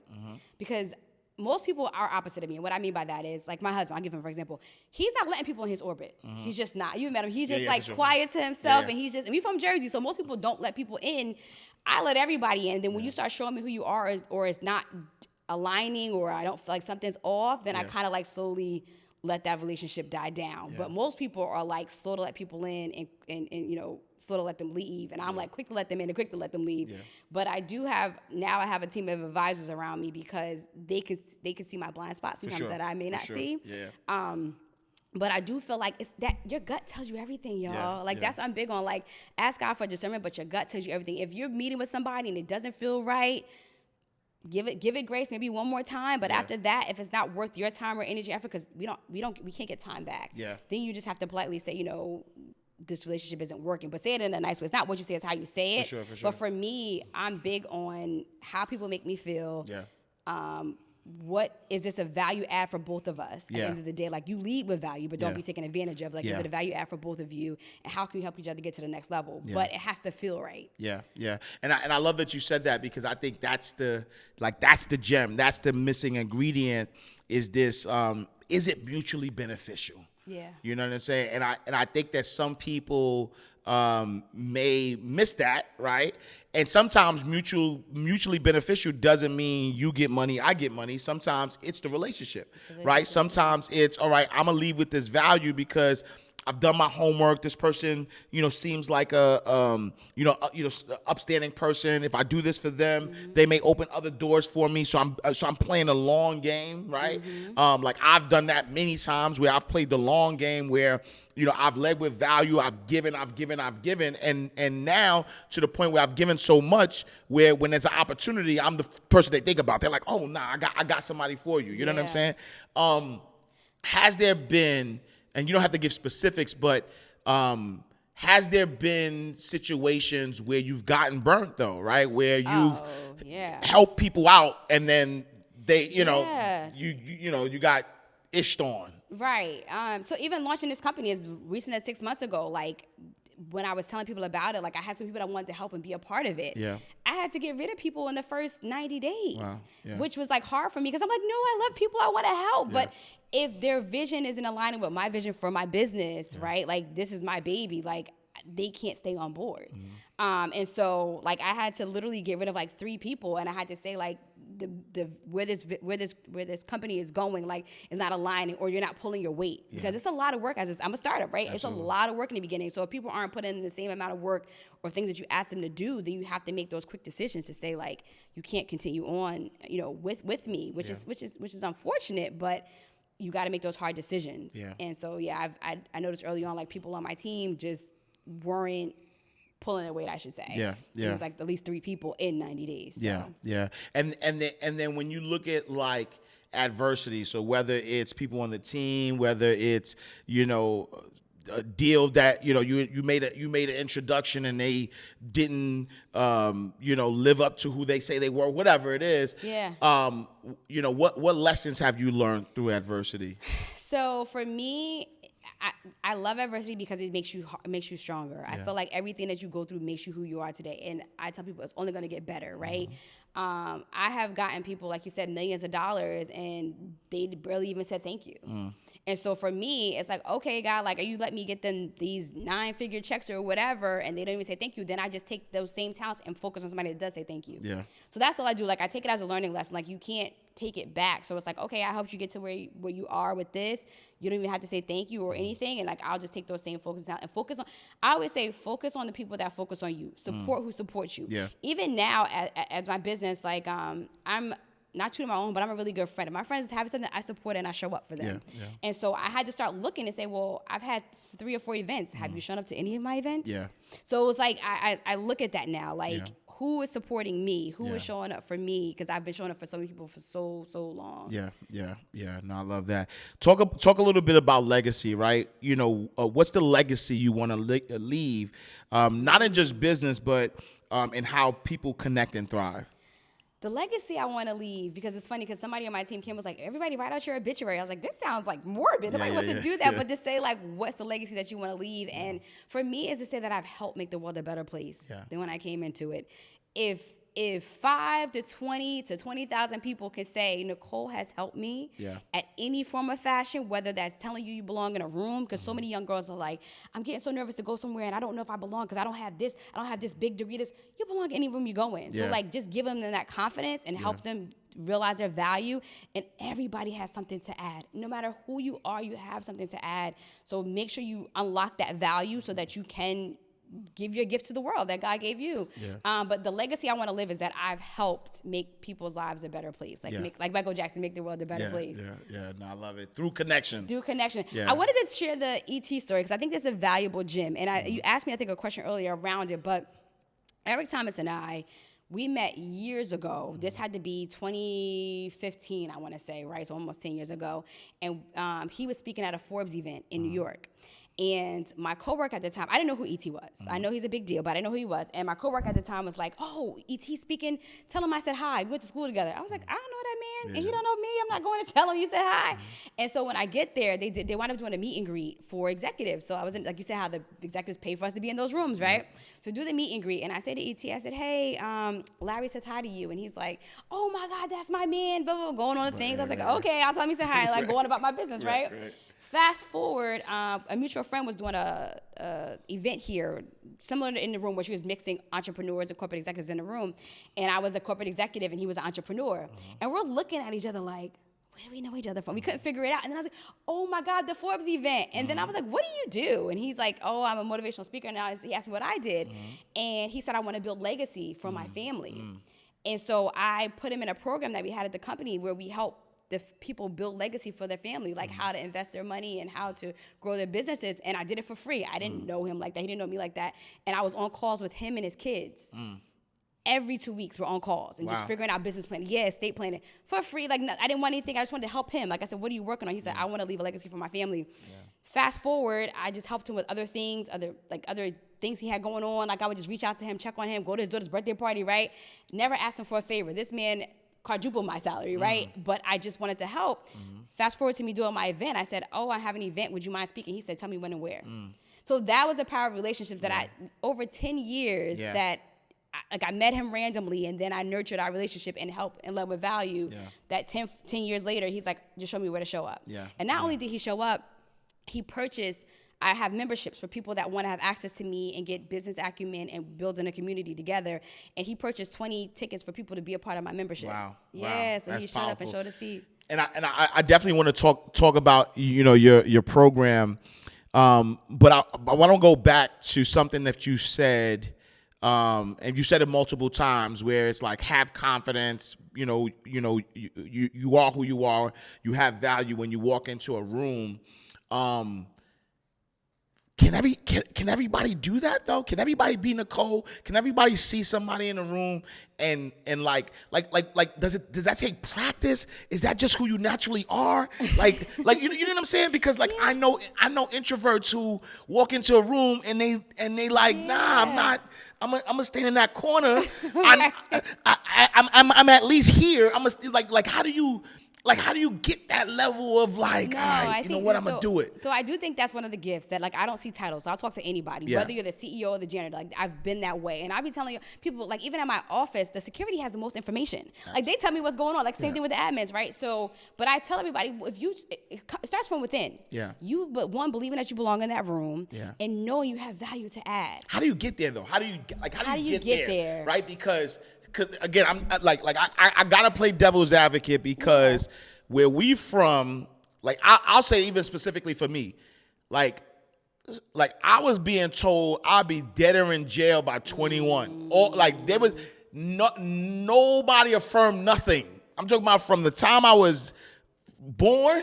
because most people are opposite of me. And what I mean by that is, like my husband, I'll give him for example, he's not letting people in his orbit. He's just not. You met him. He's just quiet to himself, and and we from Jersey, so most people don't let people in. I let everybody in. Then when you start showing me who you are, or it's not aligning, or I don't feel like something's off, then I kind of like slowly let that relationship die down. But most people are like slow to let people in and slow to let them leave. And I'm like quick to let them in and quick to let them leave. But I have a team of advisors around me, because they can see my blind spots sometimes that I may not see. But I do feel like it's that your gut tells you everything, y'all. That's I'm big on, like, ask God for discernment, but your gut tells you everything. If you're meeting with somebody and it doesn't feel right, give it grace, maybe one more time. But after that, if it's not worth your time or energy, effort, because we can't get time back. Then you just have to politely say, this relationship isn't working. But say it in a nice way. It's not what you say, it's how you say it. For sure. But for me, I'm big on how people make me feel. What is this a value add for both of us at the end of the day? Like, you lead with value, but don't be taken advantage of. Like, is it a value add for both of you? And how can we help each other get to the next level? But it has to feel right. And I love that you said that, because I think that's the gem. That's the missing ingredient, is this, is it mutually beneficial? You know what I'm saying? And I think that some people may miss that, right? And sometimes mutually beneficial doesn't mean you get money, I get money. Sometimes it's the relationship, right? Sometimes it's, all right, I'm gonna leave with this value because I've done my homework. This person, seems like a, upstanding person. If I do this for them, they may open other doors for me. So I'm playing a long game, right? Like, I've done that many times where I've played the long game where, I've led with value. I've given, and now to the point where I've given so much where when there's an opportunity, I'm the person they think about. They're like, oh, nah, I got somebody for you. You know what I'm saying? Has there been, and you don't have to give specifics, but has there been situations where you've gotten burnt, though, right? Where you've helped people out, and then they, you got ished on. Right. So even launching this company as recent as 6 months ago, like, when I was telling people about it, like, I had some people that wanted to help and be a part of it. I had to get rid of people in the first 90 days, which was like hard for me, because I'm like, no, I love people, I want to help. But if their vision isn't aligning with my vision for my business, right? Like, this is my baby. Like, they can't stay on board. And so like I had to literally get rid of like 3 people, and I had to say like where this company is going like is not aligning, or you're not pulling your weight, because it's a lot of work I'm a startup, right? Absolutely. It's a lot of work in the beginning. So if people aren't putting in the same amount of work or things that you ask them to do, then you have to make those quick decisions to say like you can't continue on, with me, which is unfortunate, but you got to make those hard decisions. Yeah. And so I noticed early on like people on my team just weren't pulling their weight, I should say. Yeah. It was like at least 3 people in 90 days. So. Yeah. And then when you look at like adversity, so whether it's people on the team, whether it's, a deal that, you made an introduction and they didn't, live up to who they say they were, whatever it is. Yeah. What lessons have you learned through adversity? So for me, I love adversity because it makes you stronger. Yeah. I feel like everything that you go through makes you who you are today. And I tell people it's only going to get better, right? I have gotten people, like you said, millions of dollars, and they barely even said thank you. And so for me, it's like, okay, God, like, are you letting me get them these 9-figure checks or whatever, and they don't even say thank you? Then I just take those same talents and focus on somebody that does say thank you. Yeah. So that's all I do. Like, I take it as a learning lesson. Like, you can't take it back. So it's like, okay, I helped you get to where you are with this. You don't even have to say thank you or anything. And like, I'll just take those same focus out and focus on, I always say, focus on the people that focus on you. Support who supports you. Yeah. Even now as my business, like, I'm not true to my own, but I'm a really good friend. If my friends have something, I support it and I show up for them. Yeah. And so I had to start looking and say, well, I've had 3 or 4 events. Have you shown up to any of my events? Yeah. So it was like, I look at that now, like, who is supporting me? Who is showing up for me? Because I've been showing up for so many people for so long. Yeah. No, I love that. Talk a little bit about legacy, right? What's the legacy you want to leave, not in just business, but in how people connect and thrive? The legacy I want to leave, because it's funny, because somebody on my team came was like, everybody write out your obituary. I was like, this sounds like morbid. Nobody wants to do that, but to say like, what's the legacy that you want to leave? And for me, is to say that I've helped make the world a better place than when I came into it. If 5 to 20 to 20,000 people can say Nichole has helped me at any form of fashion, whether that's telling you belong in a room, because so many young girls are like, I'm getting so nervous to go somewhere and I don't know if I belong because I don't have this big degree. You belong any room you go in. So like, just give them that confidence and help them realize their value. And everybody has something to add. No matter who you are, you have something to add. So make sure you unlock that value so that you can give your gift to the world that God gave you. Yeah. But the legacy I want to live is that I've helped make people's lives a better place. Like Michael Jackson, make the world a better place. Yeah. No, I love it. Through connections. Yeah. I wanted to share the ET story because I think this is a valuable gem. And you asked me, I think, a question earlier around it, but Eric Thomas and I, we met years ago. This had to be 2015, I want to say, right? So almost 10 years ago. And he was speaking at a Forbes event in New York. And my coworker at the time, I didn't know who E.T. was. I know he's a big deal, but I didn't know who he was. And my coworker at the time was like, oh, E.T. speaking, tell him I said hi. We went to school together. I was like, I don't know that man, and he don't know me. I'm not going to tell him you said hi. And so when I get there, they wound up doing a meet and greet for executives. So I was in, like you said, how the executives pay for us to be in those rooms, right? So do the meet and greet. And I say to E.T., I said, hey, Larry says hi to you. And he's like, oh my God, that's my man, blah, blah, blah, going on the things. I was like, okay, I'll tell him he said hi, like going about my business, right? Fast forward, a mutual friend was doing a event here, similar to in the room, where she was mixing entrepreneurs and corporate executives in the room. And I was a corporate executive and he was an entrepreneur. And we're looking at each other like, where do we know each other from? We couldn't figure it out. And then I was like, oh my God, the Forbes event. And then I was like, what do you do? And he's like, oh, I'm a motivational speaker now. He asked me what I did. And he said, I want to build legacy for my family. And so I put him in a program that we had at the company where we help the people build legacy for their family, like how to invest their money and how to grow their businesses. And I did it for free. I didn't know him like that. He didn't know me like that. And I was on calls with him and his kids. Every 2 weeks we're on calls and just figuring out business planning. Estate planning for free. Like, I didn't want anything. I just wanted to help him. Like I said, what are you working on? He said, I want to leave a legacy for my family. Fast forward, I just helped him with other things, other things he had going on. Like I would just reach out to him, check on him, go to his daughter's birthday party, right? Never asked him for a favor. This man quadruple my salary, right? But I just wanted to help. Fast forward to me doing my event. I said, oh, I have an event. Would you mind speaking? He said, tell me when and where. So that was the power of relationships that over 10 years that I met him randomly, and then I nurtured our relationship and helped and led with value. That 10 years later, he's like, just show me where to show up. And not only did he show up, he purchased I have memberships for people that want to have access to me and get business acumen and building a community together. And he purchased 20 tickets for people to be a part of my membership. Wow. Yeah, so That's he showed up and powerful. showed a seat. And I definitely want to talk about your program, but I want to go back to something that you said, and you said it multiple times, where it's like, have confidence. You are who you are. You have value when you walk into a room. Can everybody do that though? Can everybody be Nichole? Can everybody see somebody in the room and like does that take practice? Is that just who you naturally are? Like you know what I'm saying? Because like I know introverts who walk into a room and they like, nah, I'm not. I'm gonna stay in that corner. I'm at least here. I'm gonna like how do you get that level of like, all right, you know what, I'm going to do it. So I do think that's one of the gifts that, like, I don't see titles. So I'll talk to anybody, whether you're the CEO or the janitor. Like, I've been that way. And I be telling people, like, even at my office, the security has the most information. Like, they tell me what's going on. Like, same thing with the admins, right? So, but I tell everybody, it starts from within. Yeah. One, believing that you belong in that room. Yeah. And knowing you have value to add. How do you get there, though? How do you get there? Right? Because again, I'm like I gotta play devil's advocate because where we from, like I'll say even specifically for me, like I was being told I'd be dead or in jail by 21. Or like there was nobody affirmed nothing. I'm talking about from the time I was born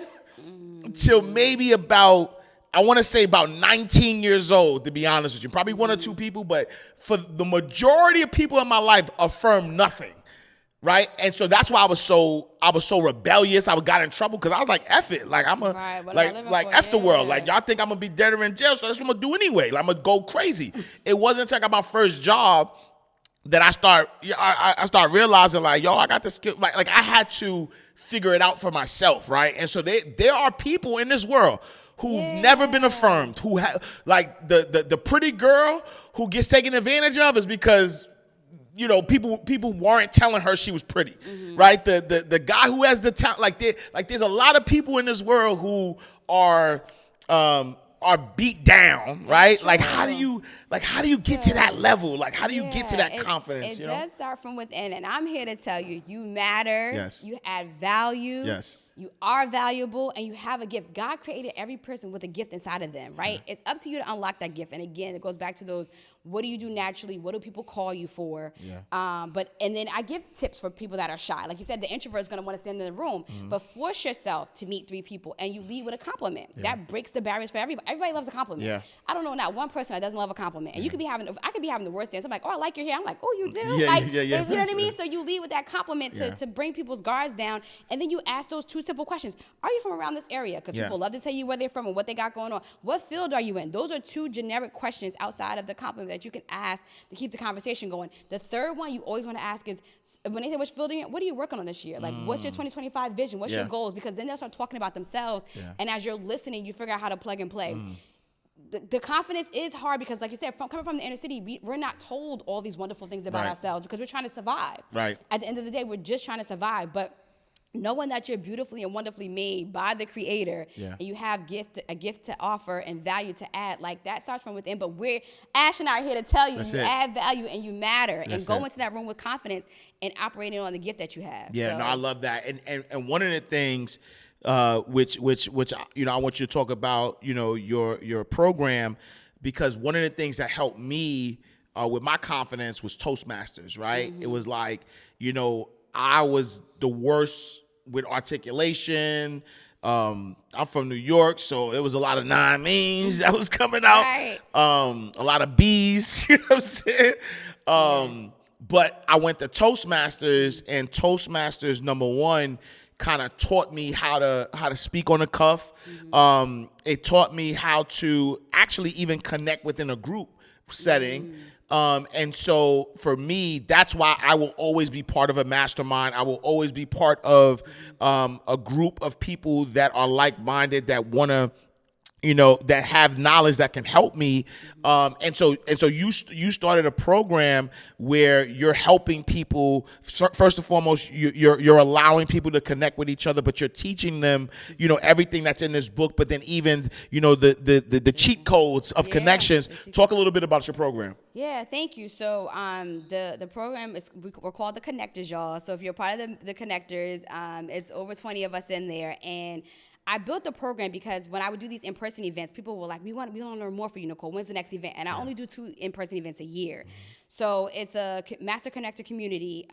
till maybe about, I want to say about 19 years old, to be honest with you. Probably one or two people, but for the majority of people in my life, affirmed nothing, right? And so that's why I was so rebellious. I got in trouble because I was like, F it. Like, I'm F the world. Like, y'all think I'm going to be dead or in jail, so that's what I'm going to do anyway. Like, I'm going to go crazy. It wasn't until I got my first job that I start realizing, like, yo, I got the skill. Like I had to figure it out for myself, right? And so there are people in this world who've never been affirmed, who have, like, the pretty girl who gets taken advantage of is because, you know, people weren't telling her she was pretty, right? The guy who has the talent, there's a lot of people in this world who are beat down, right? Like, how do you get to that level? Like, how do you get to that confidence? It does start from within, and I'm here to tell you, you matter. Yes. You add value. Yes. You are valuable, and you have a gift. God created every person with a gift inside of them, right? It's up to you to unlock that gift. And again, it goes back to those, what do you do naturally? What do people call you for? And then I give tips for people that are shy. Like you said, the introvert is going to want to stand in the room, but force yourself to meet 3 people, and you lead with a compliment. That breaks the barriers for everybody. Everybody loves a compliment. I don't know not one person that doesn't love a compliment. And I could be having the worst day. So I'm like, oh, I like your hair. I'm like, oh, you do? You know what I mean? So you lead with that compliment to bring people's guards down, and then you ask those 2 simple questions. Are you from around this area? Because people love to tell you where they're from and what they got going on. What field are you in? Those are 2 generic questions outside of the compliment that you can ask to keep the conversation going. The third one you always want to ask is, when they say which field are you in, what are you working on this year? Like, what's your 2025 vision? What's your goals? Because then they'll start talking about themselves. And as you're listening, you figure out how to plug and play. The confidence is hard because, like you said, coming from the inner city, we're not told all these wonderful things about ourselves because we're trying to survive. Right. At the end of the day, we're just trying to survive. But knowing that you're beautifully and wonderfully made by the Creator, and you have a gift to offer and value to add, like, that starts from within. But Ash and I are here to tell you, add value and you matter, and go into that room with confidence and operating on the gift that you have. No, I love that. And one of the things which you know, I want you to talk about, you know, your program, because one of the things that helped me with my confidence was Toastmasters, right? It was like, you know, I was the worst with articulation. I'm from New York, so it was a lot of non-means that was coming out. Right. A lot of B's, you know what I'm saying? But I went to Toastmasters, and Toastmasters #1 kind of taught me how to speak on the cuff. It taught me how to actually even connect within a group setting. And so for me, that's why I will always be part of a mastermind. I will always be part of a group of people that are like-minded, that want to, that have knowledge that can help me. And so you started a program where you're helping people. First and foremost, you're allowing people to connect with each other, but you're teaching them, everything that's in this book, but then even, the cheat codes of connections. Talk a little bit about your program. Yeah, thank you. So the program we're called the Connectors, y'all. So if you're part of the Connectors, it's over 20 of us in there. And I built the program because when I would do these in-person events, people were like, we want to learn more for you, Nichole. When's the next event? And I only do 2 in-person events a year. So it's a Master Connector community.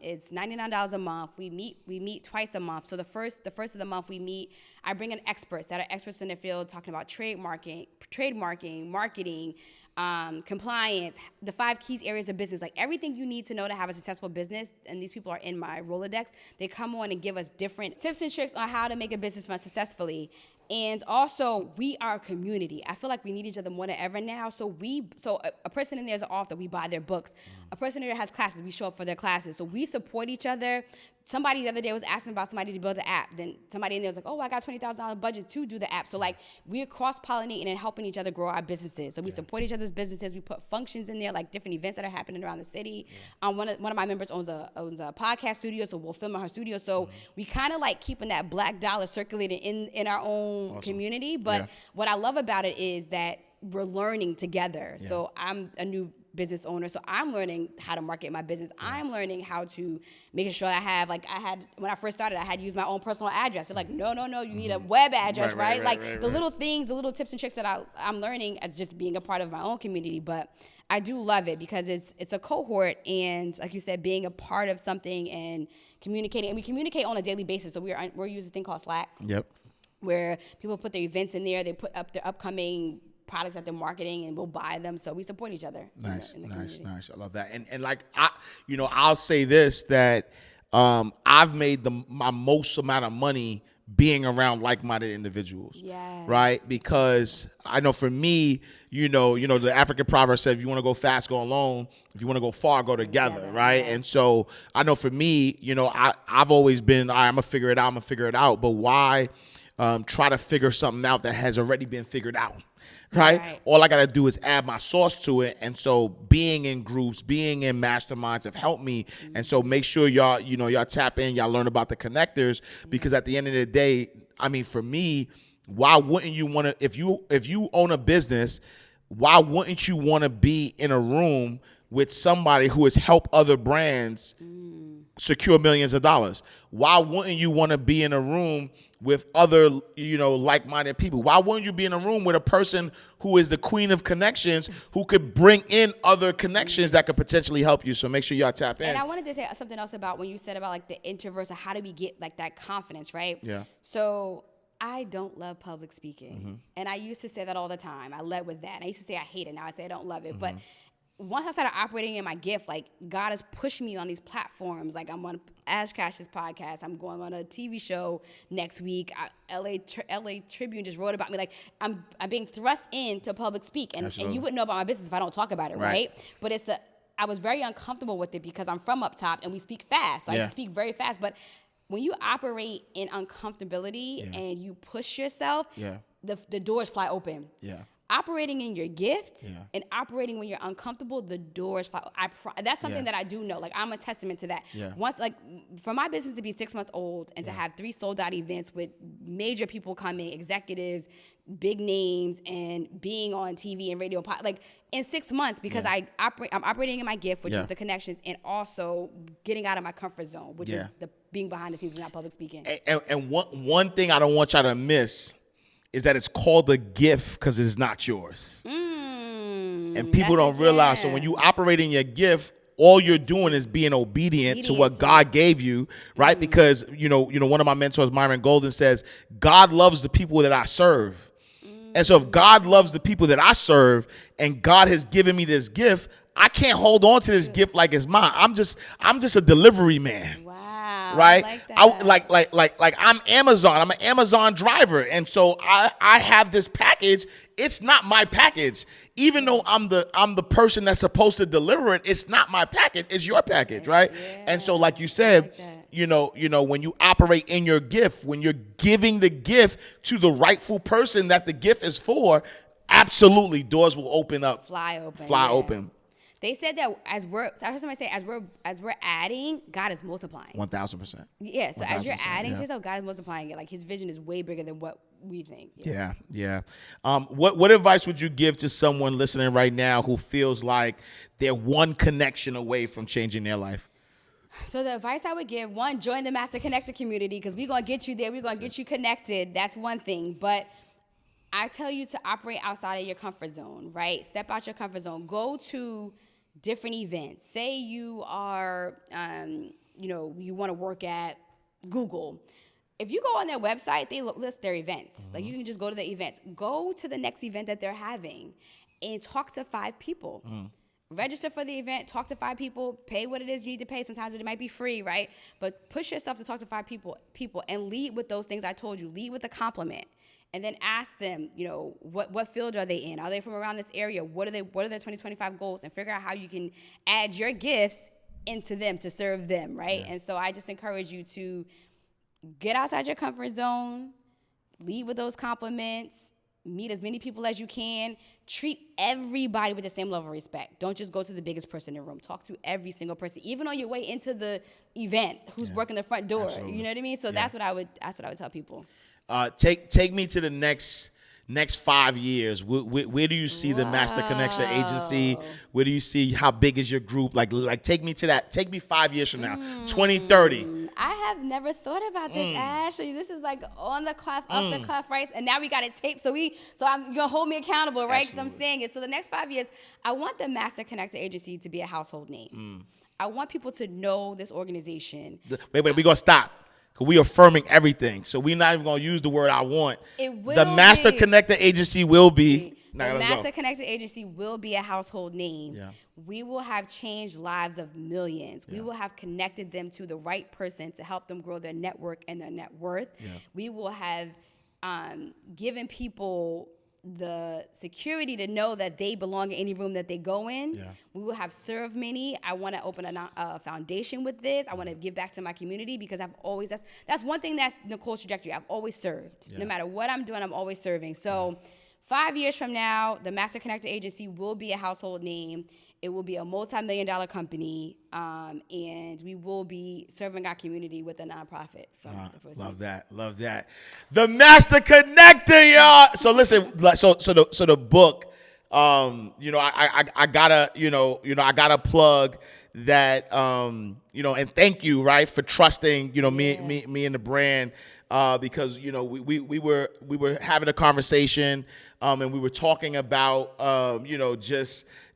It's $99 a month. We meet twice a month. So the first of the month we meet, I bring in experts that are experts in the field talking about trademarking, marketing, compliance, the 5 keys areas of business, like everything you need to know to have a successful business. And these people are in my Rolodex. They come on and give us different tips and tricks on how to make a business run successfully. And also, we are a community. I feel like we need each other more than ever now. So a person in there is an author, we buy their books. A person in there has classes, we show up for their classes. So we support each other. Somebody the other day was asking about somebody to build an app. Then somebody in there was like, oh, I got $20,000 budget to do the app. So like we're cross-pollinating and helping each other grow our businesses. So we support each other's businesses. We put functions in there, like different events that are happening around the city. One of my members owns a podcast studio, so we'll film in her studio. So we kind of like keeping that black dollar circulating in our own community. But what I love about it is that we're learning together. Yeah. So I'm a new business owner, so I'm learning how to market my business. I'm learning how to making sure when I first started, I had to use my own personal address. They're like, no, you need a web address, right? The little things, the little tips and tricks that I'm learning as just being a part of my own community. But I do love it because it's a cohort, and like you said, being a part of something and communicating. And we communicate on a daily basis. So we're using a thing called Slack. Yep. Where people put their events in there, they put up their upcoming products that they're marketing, and we'll buy them. So we support each other. Nice. I love that. And like I'll say this, that I've made my most amount of money being around like-minded individuals. Yes. Right? Because I know for me, the African proverb says, if you want to go fast, go alone. If you want to go far, go together. Right? Yes. And so I know for me, I've always been, all right, I'm going to figure it out. But why try to figure something out that has already been figured out? Right? All I got to do is add my sauce to it. And so being in groups, being in masterminds have helped me. And so make sure y'all tap in, y'all learn about the Connectors, because at the end of the day, I mean, for me, why wouldn't you want to, if you own a business, why wouldn't you want to be in a room with somebody who has helped other brands secure millions of dollars? Why wouldn't you want to be in a room with other, like-minded people? Why wouldn't you be in a room with a person who is the queen of connections, who could bring in other connections that could potentially help you? So make sure y'all tap in. And I wanted to say something else about when you said about like the introverts and how do we get like that confidence, right? Yeah. So I don't love public speaking. And I used to say that all the time. I led with that. I used to say I hate it. Now I say I don't love it. But once I started operating in my gift, like God has pushed me on these platforms. Like I'm on Ash Cash's podcast. I'm going on a TV show next week. LA Tribune just wrote about me. Like I'm being thrust into public speak, and you wouldn't know about my business if I don't talk about it, right? But I was very uncomfortable with it because I'm from up top and we speak fast. So I speak very fast. But when you operate in uncomfortability and you push yourself, the doors fly open. Yeah. Operating in your gift and operating when you're uncomfortable, the doors fly. That's something that I do know. Like I'm a testament to that. Yeah. Once, like for my business to be 6 months old and to have 3 sold out events with major people coming, executives, big names, and being on TV and radio, like in 6 months, because I'm operating in my gift, which is the connections, and also getting out of my comfort zone, which is the being behind the scenes and not public speaking. And one thing I don't want y'all to miss is that it's called a gift because it's not yours. And people don't realize. So when you operate in your gift, all you're doing is being obedient to what God gave you, right? Because, one of my mentors, Myron Golden, says, God loves the people that I serve. And so if God loves the people that I serve and God has given me this gift, I can't hold on to this gift like it's mine. I'm just a delivery man. Wow. Right? I like I'm Amazon. I'm an Amazon driver. And so I have this package. It's not my package. Even though I'm the person that's supposed to deliver it, it's not my package. It's your package, right? Yeah. And so like you said, when you operate in your gift, when you're giving the gift to the rightful person that the gift is for, absolutely doors will open up. Fly open. Open. They said that I heard somebody say as we're adding, God is multiplying. 1,000%. Yeah. So as you're adding yeah. to yourself, God is multiplying it. Like his vision is way bigger than what we think. Yeah. What advice would you give to someone listening right now who feels like they're one connection away from changing their life? So the advice I would give, one, join the Master Connector community, because we're going to get you there. We're going to get you connected. That's one thing. But I tell you to operate outside of your comfort zone, right? Step out your comfort zone. Go to different events. Say you are, you want to work at Google. If you go on their website, they list their events. Like, you can just go to the events. Go to the next event that they're having and talk to 5 people. Register for the event, talk to 5 people, pay what it is you need to pay. Sometimes it might be free, right? But push yourself to talk to 5 people, and lead with those things I told you. Lead with a compliment. And then ask them, what field are they in? Are they from around this area? What are their 2025 goals? And figure out how you can add your gifts into them to serve them, right? Yeah. And so I just encourage you to get outside your comfort zone, lead with those compliments, meet as many people as you can, treat everybody with the same level of respect. Don't just go to the biggest person in the room. Talk to every single person, even on your way into the event, who's working the front door. Absolutely. You know what I mean? So that's what I would tell people. Take me to the next 5 years. Where do you see the Master Connection Agency? Where do you see, how big is your group? Like take me to that. Take me 5 years from now, 2030. I have never thought about this, Ash. So this is like on the cuff, up the cuff, right? And now we got it taped. So you're gonna hold me accountable, right? Because I'm saying it. So the next 5 years, I want the Master Connector Agency to be a household name. I want people to know this organization. Wait, we're gonna stop. Because we affirming everything. So we're not even going to use the word I want. It will the Master Connector Agency will be. The Master Connector Agency will be a household name. Yeah. We will have changed lives of millions. Yeah. We will have connected them to the right person to help them grow their network and their net worth. Yeah. We will have given people the security to know that they belong in any room that they go in. Yeah. We will have served many. I want to open a foundation with this. I want to give back to my community, because that's one thing that's Nichole's trajectory. I've always served. Yeah. No matter what I'm doing, I'm always serving. So 5 years from now, the Master Connector Agency will be a household name. It will be a multi-million-dollar company, and we will be serving our community with a nonprofit. Love that. The Master Connector, y'all. So listen, so the book, I gotta plug that, and thank you, right, for trusting, me and the brand, because we were having a conversation, and we were talking about,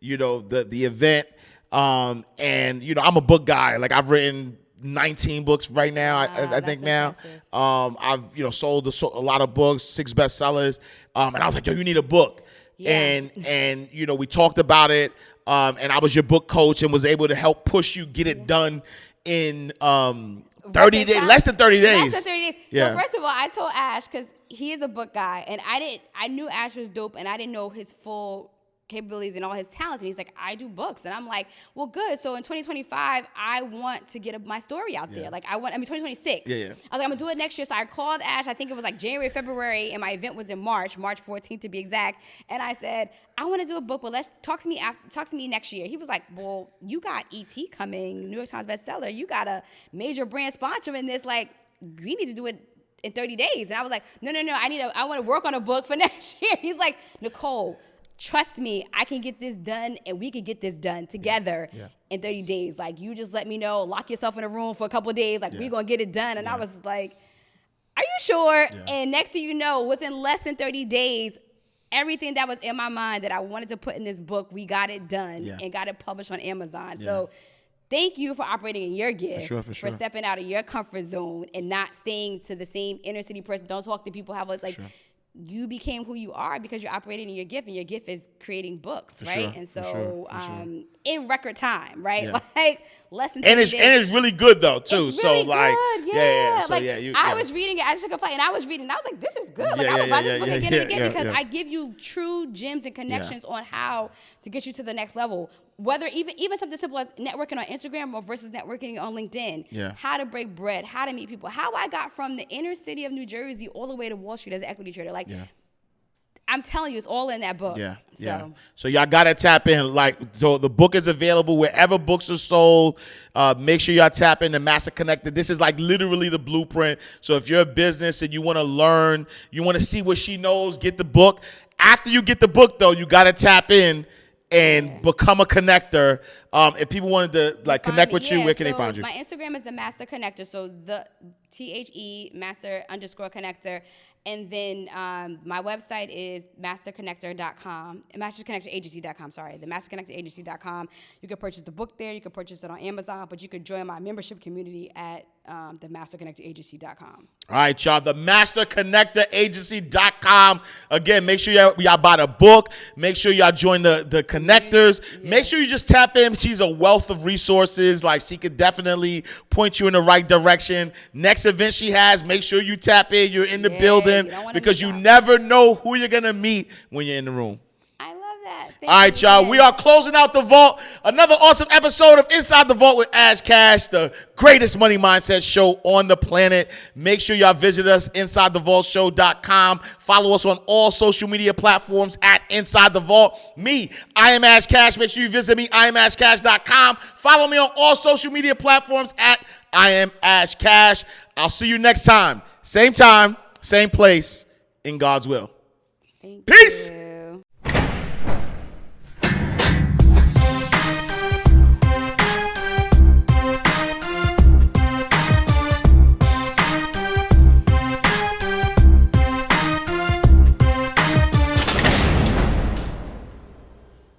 the event, and I'm a book guy. Like, I've written 19 books right now. I think now. I've sold a lot of books, 6 bestsellers, and I was like, yo, you need a book. Yeah. And we talked about it, and I was your book coach and was able to help push you get it done in 30 days, less than 30 days. Less than 30 days. Yeah. So first of all, I told Ash, because he is a book guy, and I knew Ash was dope, and I didn't know his full capabilities and all his talents. And he's like, I do books. And I'm like, well, good. So in 2025, I want to get my story out there. Like, 2026. Yeah. I was like, I'm gonna do it next year. So I called Ash, I think it was like January, February, and my event was in March 14th to be exact. And I said, I want to do a book, but let's talk to me next year. He was like, well, you got ET coming, New York Times bestseller. You got a major brand sponsor in this. Like, we need to do it in 30 days. And I was like, no. I want to work on a book for next year. He's like, Nichole, trust me, I can get this done, and we can get this done together in 30 days. Like, you just let me know, lock yourself in a room for a couple of days. Like, we're going to get it done. And I was like, are you sure? Yeah. And next thing you know, within less than 30 days, everything that was in my mind that I wanted to put in this book, we got it done and got it published on Amazon. Yeah. So thank you for operating in your gift, for stepping out of your comfort zone and not staying to the same inner city person. Don't talk to people how it's like. Sure. You became who you are because you're operating in your gift, and your gift is creating books, right? Sure, and so, in record time, right? Yeah. Like, less than 10 days. And it's really good though, too. It's really good, yeah. So, I was reading it. I just took a flight, and I was reading, and I was like, this is good. Like, I would buy this book again and again, because I give you true gems and connections on how to get you to the next level. whether even something simple as networking on Instagram or versus networking on LinkedIn. Yeah. How to break bread, how to meet people, how I got from the inner city of New Jersey all the way to Wall Street as an equity trader. Like, I'm telling you, it's all in that book. So y'all gotta tap in. So the book is available wherever books are sold. Make sure y'all tap in the Master Connector. This is like literally the blueprint. So if you're a business and you want to learn, you want to see what she knows, get the book. After you get the book, though, you gotta tap in and become a connector. If people wanted to connect with you, where can they find you? My Instagram is the Master Connector. So the THE Master _Connector. And then my website is masterconnector.com, masterconnectoragency.com, sorry, the masterconnectoragency.com. You can purchase the book there. You can purchase it on Amazon, but you could join my membership community at the masterconnectoragency.com. All right, y'all, the masterconnectoragency.com. Again, make sure y'all buy the book. Make sure y'all join the connectors. Make sure you just tap in. She's a wealth of resources. Like, she could definitely point you in the right direction. Next event she has, make sure you tap in. You're in the building because you never know who you're going to meet when you're in the room. All right, y'all. We are closing out the vault. Another awesome episode of Inside the Vault with Ash Cash, the greatest money mindset show on the planet. Make sure y'all visit us, InsideTheVaultShow.com. Follow us on all social media platforms at Inside the Vault. I am Ash Cash. Make sure you visit me, IamAshCash.com. Follow me on all social media platforms at I am Ash Cash. I'll see you next time, same place, in God's will. Thank Peace. You.